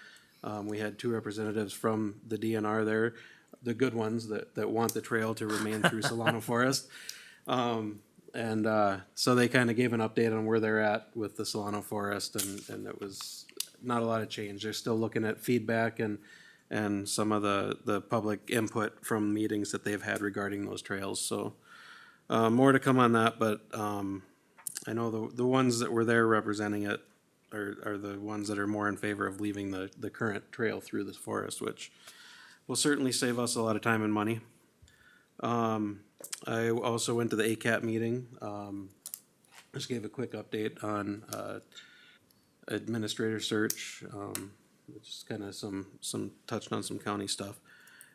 We had two representatives from the DNR there, the good ones that want the trail to remain through Solano Forest. So they kind of gave an update on where they're at with the Solano Forest, and it was not a lot of change. They're still looking at feedback and some of the public input from meetings that they've had regarding those trails. So more to come on that, but I know the ones that were there representing it are the ones that are more in favor of leaving the current trail through this forest, which will certainly save us a lot of time and money. I also went to the ACAT meeting. Just gave a quick update on administrator search. Just kind of some touched on some county stuff.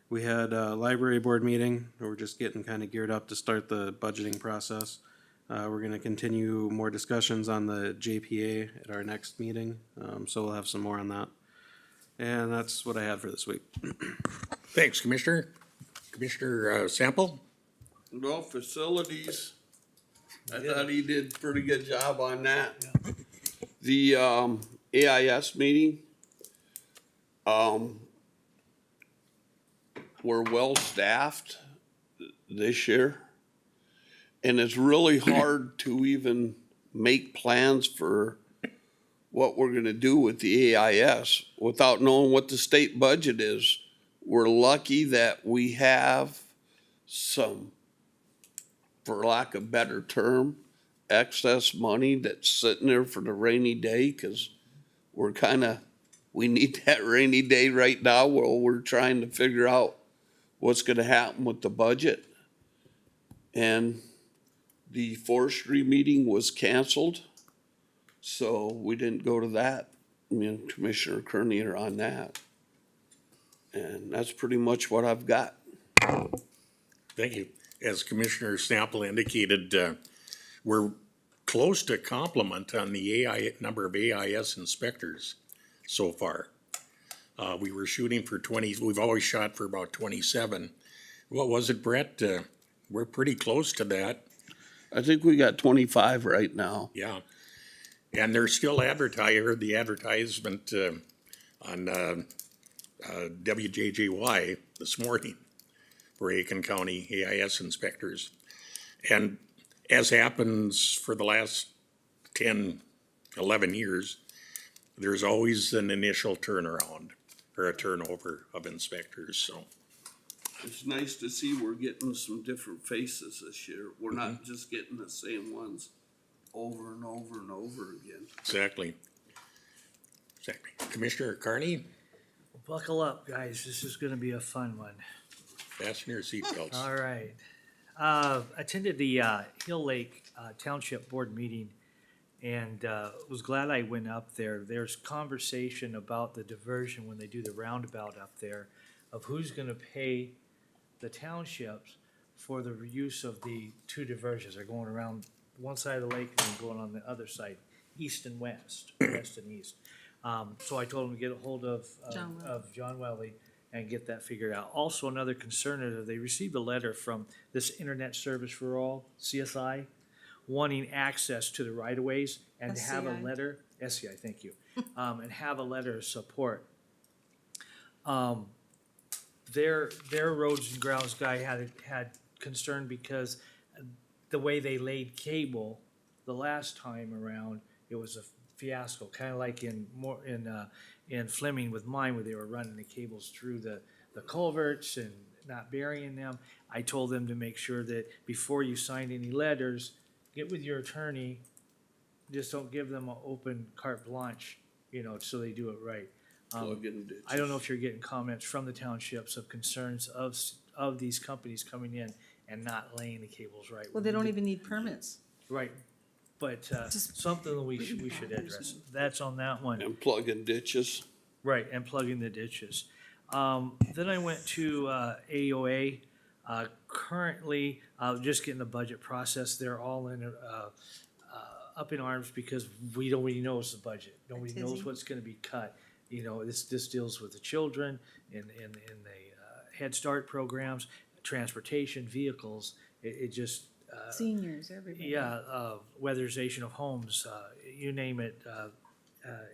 We had a library board meeting. We're just getting kind of geared up to start the budgeting process. We're gonna continue more discussions on the JPA at our next meeting, so we'll have some more on that. And that's what I had for this week. Thanks, Commissioner. Commissioner Sample? No, facilities, I thought he did a pretty good job on that. The, AIS meeting, we're well-staffed this year. And it's really hard to even make plans for what we're gonna do with the AIS without knowing what the state budget is. We're lucky that we have some, for lack of a better term, excess money that's sitting there for the rainy day, cause we're we need that rainy day right now while we're trying to figure out what's gonna happen with the budget. And the forestry meeting was canceled, so we didn't go to that. Me and Commissioner Kearney are on that. And that's pretty much what I've got. Thank you. As Commissioner Sample indicated, we're close to complement on the number of AIS inspectors so far. We were shooting for 20, we've always shot for about 27. What was it, Brett? We're pretty close to that. I think we got 25 right now. Yeah. And they're still advertising, the advertisement on WJJY this morning for Aitkin County AIS inspectors. And as happens for the last 10, 11 years, there's always an initial turnaround or a turnover of inspectors, so. It's nice to see we're getting some different faces this year. We're not just getting the same ones over and over and over again. Exactly. Commissioner Kearney, Buckle up, guys. This is gonna be a fun one. fasten your seatbelts. All right. Attended the Hill Lake Township Board meeting and was glad I went up there. There's conversation about the diversion when they do the roundabout up there of who's gonna pay the townships for the use of the two diversions. They're going around one side of the lake and then going on the other side, east and west, west and east. So I told him to get a hold of John Welly and get that figured out. Also, another concern is that they received a letter from this Internet Service for All, CSI, wanting access to the right-of-ways and to have a SCI. letter, SCI, thank you, and have a letter of support. Their roads and grounds guy had concern because the way they laid cable the last time around, it was a fiasco, kind of like in Fleming with mine, where they were running the cables through the culverts and not burying them. I told them to make sure that before you signed any letters, get with your attorney. Just don't give them an open carte blanche, so they do it right. Plug in ditches. I don't know if you're getting comments from the townships of concerns of these companies coming in and not laying the cables right. Well, they don't even need permits. Right. but, something that we should address. That's on that one. And plugging ditches. Right, and plugging the ditches. Then I went to AOA. Currently, just getting the budget process. They're all in, up in arms because nobody knows the budget. Nobody knows Tizzy. what's gonna be cut. You know, this deals with the children in the Head Start programs, transportation, vehicles. It just, Seniors, everybody. yeah, weatherization of homes, you name it,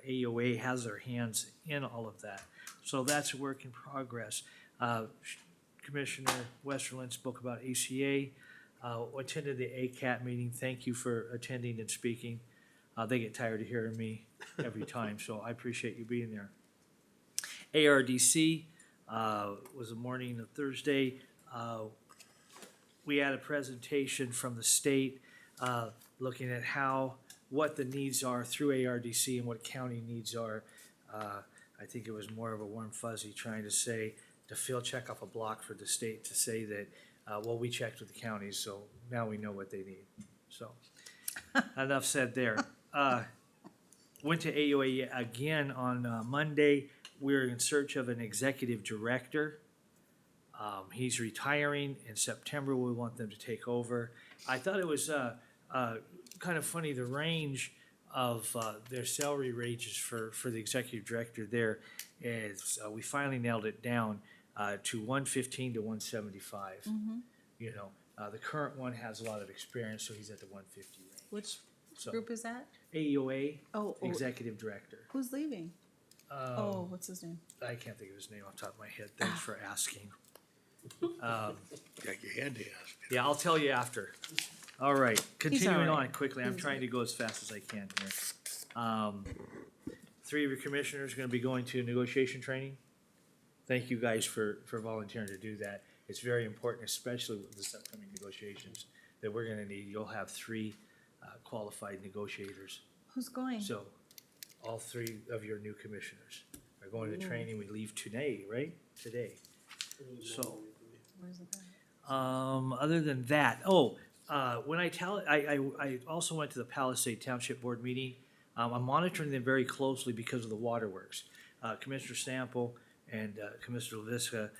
AOA has their hands in all of that. So that's a work in progress. Commissioner Westerland spoke about ACA, attended the ACAT meeting. Thank you for attending and speaking. They get tired of hearing me every time, so I appreciate you being there. ARDC, was the morning of Thursday. We had a presentation from the state, looking at what the needs are through ARDC and what county needs are. I think it was more of a warm fuzzy trying to say, to check off a block for the state to say that, well, we checked with the counties, so now we know what they need. So, enough said there. Went to AOA again on Monday. We're in search of an executive director. He's retiring in September. We want them to take over. I thought it was kind of funny, the range of their salary ranges for the executive director there is, we finally nailed it down to 115 to 175. You know, the current one has a lot of experience, so he's at the 150 range. Which So group is that? AOA, Oh, executive director. who's leaving? Oh, what's his name? I can't think of his name off the top of my head. Thanks for asking. Yeah, you had to ask. Yeah, I'll tell you after. All right, continuing right. on quickly, I'm trying to go as fast as I can here. 3 of your commissioners are gonna be going to negotiation training. Thank you guys for volunteering to do that. It's very important, especially with this upcoming negotiations, that we're gonna need. You'll have 3 qualified negotiators. Who's going? So, all 3 of your new commissioners are going to training. We leave today, right? Today. So, Where's it? other than that, when I also went to the Palisade Township Board meeting. I'm monitoring them very closely because of the waterworks. Commissioner Sample and Commissioner LaVisca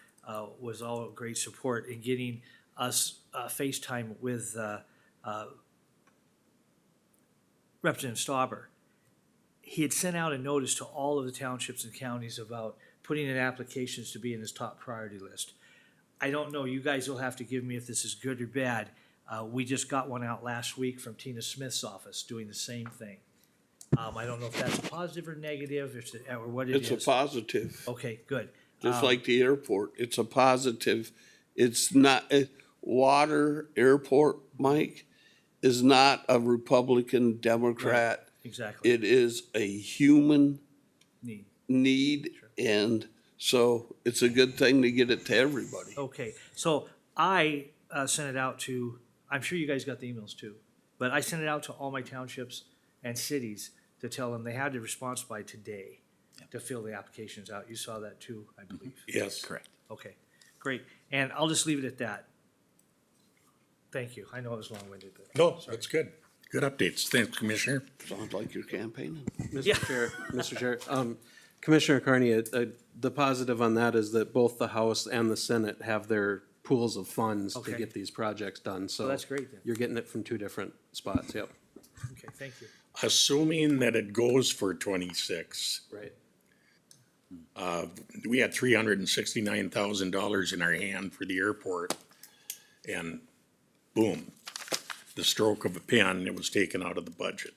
was all great support in getting us FaceTime with Representative Stauber. He had sent out a notice to all of the townships and counties about putting in applications to be in his top priority list. I don't know, you guys will have to give me if this is good or bad. We just got one out last week from Tina Smith's office doing the same thing. I don't know if that's positive or negative, or what it is. It's a positive, Okay, good. just like the airport. It's a positive. It's not, water airport, Mike, is not a Republican, Democrat. Exactly, It is a human need. need, and so it's a good thing to get it to everybody. Okay, so I sent it out to, I'm sure you guys got the emails too, but I sent it out to all my townships and cities to tell them they had to response by today to fill the applications out. You saw that too, I believe. Yes. Correct. Okay, great. And I'll just leave it at that. Thank you. I know it was long-winded, but. No, that's good. Good updates. Thanks, Commissioner. Sounds like you're campaigning. Yeah. Mr. Chair, Commissioner Carney, the positive on that is that both the House and the Senate have their pools of funds to Okay. get these projects done, so. that's great then. You're getting it from 2 different spots, yep, Okay, thank you. Assuming that it goes for 26, right. we had $369,000 in our hand for the airport. And boom, the stroke of a pen, it was taken out of the budget.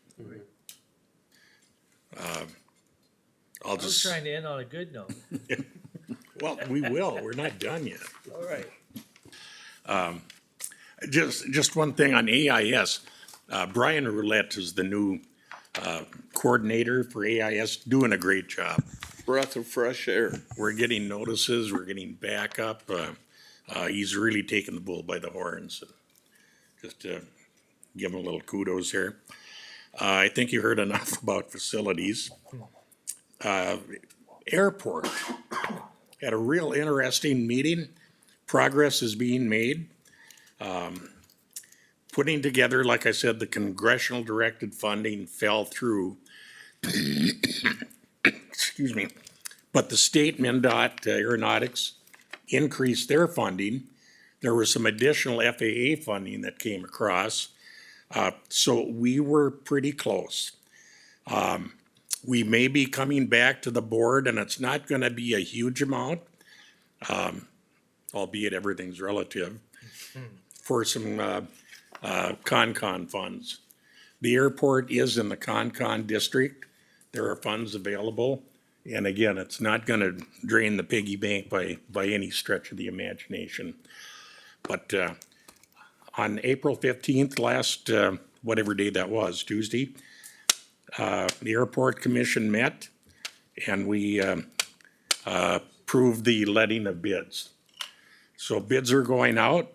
I'll I was just, trying to end on a good note. well, we will. We're not done yet. All right. Just one thing on AIS. Brian Roulette is the new coordinator for AIS, doing a great job. Breath of fresh air. We're getting notices, we're getting backup. He's really taking the bull by the horns. Just to give him a little kudos here. I think you heard enough about facilities. Airport, had a real interesting meeting. Progress is being made. putting together, like I said, the congressional directed funding fell through. Excuse me. But the state MnDOT Aeronautics increased their funding. There was some additional FAA funding that came across. So we were pretty close. We may be coming back to the board, and it's not gonna be a huge amount, albeit everything's relative, for some Con funds. The airport is in the Con district. There are funds available. And again, it's not gonna drain the piggy bank by any stretch of the imagination. But on April 15th, last, whatever day that was, Tuesday, the airport commission met and we approved the letting of bids. So bids are going out.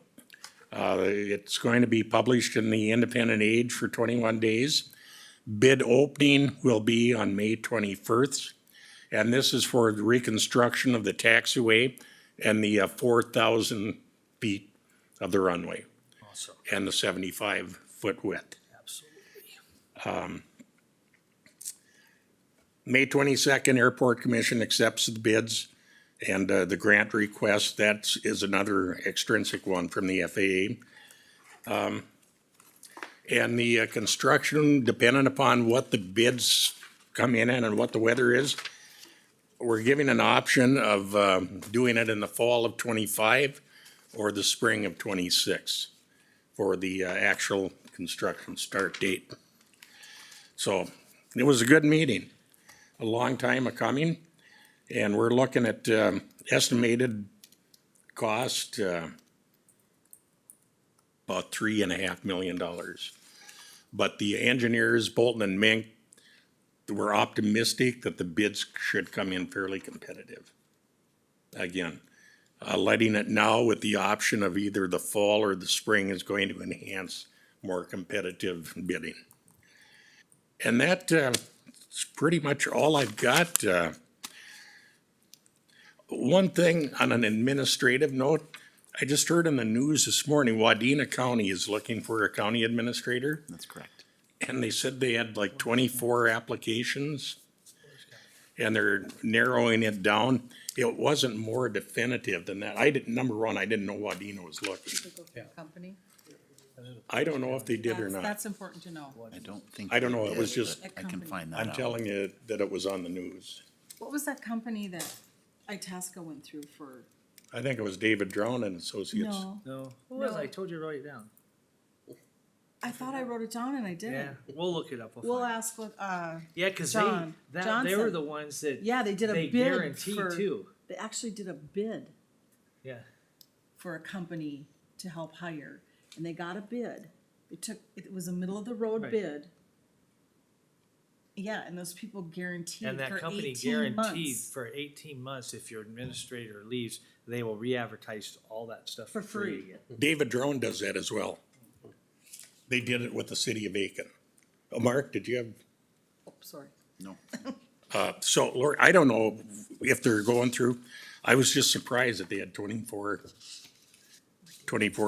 It's going to be published in the Independent Age for 21 days. Bid opening will be on May 21st. And this is for the reconstruction of the taxiway and the 4,000 feet of the runway Awesome. and the 75-foot width. Absolutely. May 22nd, Airport Commission accepts the bids and the grant request. That is another extrinsic one from the FAA. And the construction, depending upon what the bids come in at and what the weather is, we're giving an option of doing it in the fall of 25 or the spring of 26 for the actual construction start date. So it was a good meeting, a long time coming, and we're looking at estimated cost about $3.5 million. But the engineers, Bolton and Mink, were optimistic that the bids should come in fairly competitive. Again, letting it now with the option of either the fall or the spring is going to enhance more competitive bidding. And that is pretty much all I've got. One thing on an administrative note, I just heard in the news this morning, Wadena County is looking for a county administrator. That's correct. And they said they had like 24 applications. And they're narrowing it down. It wasn't more definitive than that. Number one, I didn't know Wadena was looking. Company? I don't know if they did or not. That's important to know. I don't think. I don't know, they it was did, just- but I can find that I'm out. telling you that it was on the news. What was that company that Itasca went through for? I think it was David Drown and Associates. No, No, who was No. it? I told you to write it down. I thought I wrote it down and I Yeah, didn't. we'll look it up. We'll find it. ask what, Yeah, cause John they were Johnson. the ones that. yeah, they did a They bid guarantee for, too. they actually did a bid Yeah. for a company to help hire. And they got a bid. It was a middle of the road Right. bid. Yeah, and those people guaranteed And that for company 18 guaranteed months for 18 months, if your administrator leaves, they will re-advertise all that stuff for free. David Drone does that as well. They did it with the city of Aiken. Oh, Mark, did you have? Oh, sorry. No. So, Lord, I don't know if they're going through, I was just surprised that they had 24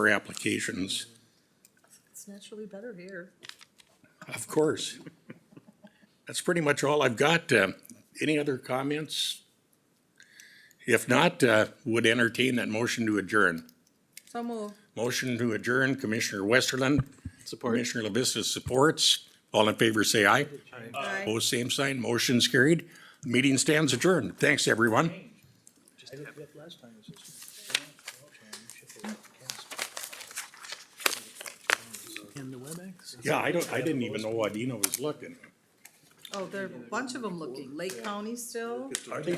applications. It's naturally better here. Of course. That's pretty much all I've got. Any other comments? If not, would entertain that motion to adjourn. So move. Motion to adjourn, Commissioner Westerland. Support. Commissioner LaVista supports. All in favor, say aye. Aye. Opposed, same sign. Motion's carried. Meeting stands adjourned. Thanks, everyone. I looked it up last time. It says- In the WebEx? Yeah, I didn't even know Wadena was looking. Oh, there are a bunch of them looking. Lake County still? Are they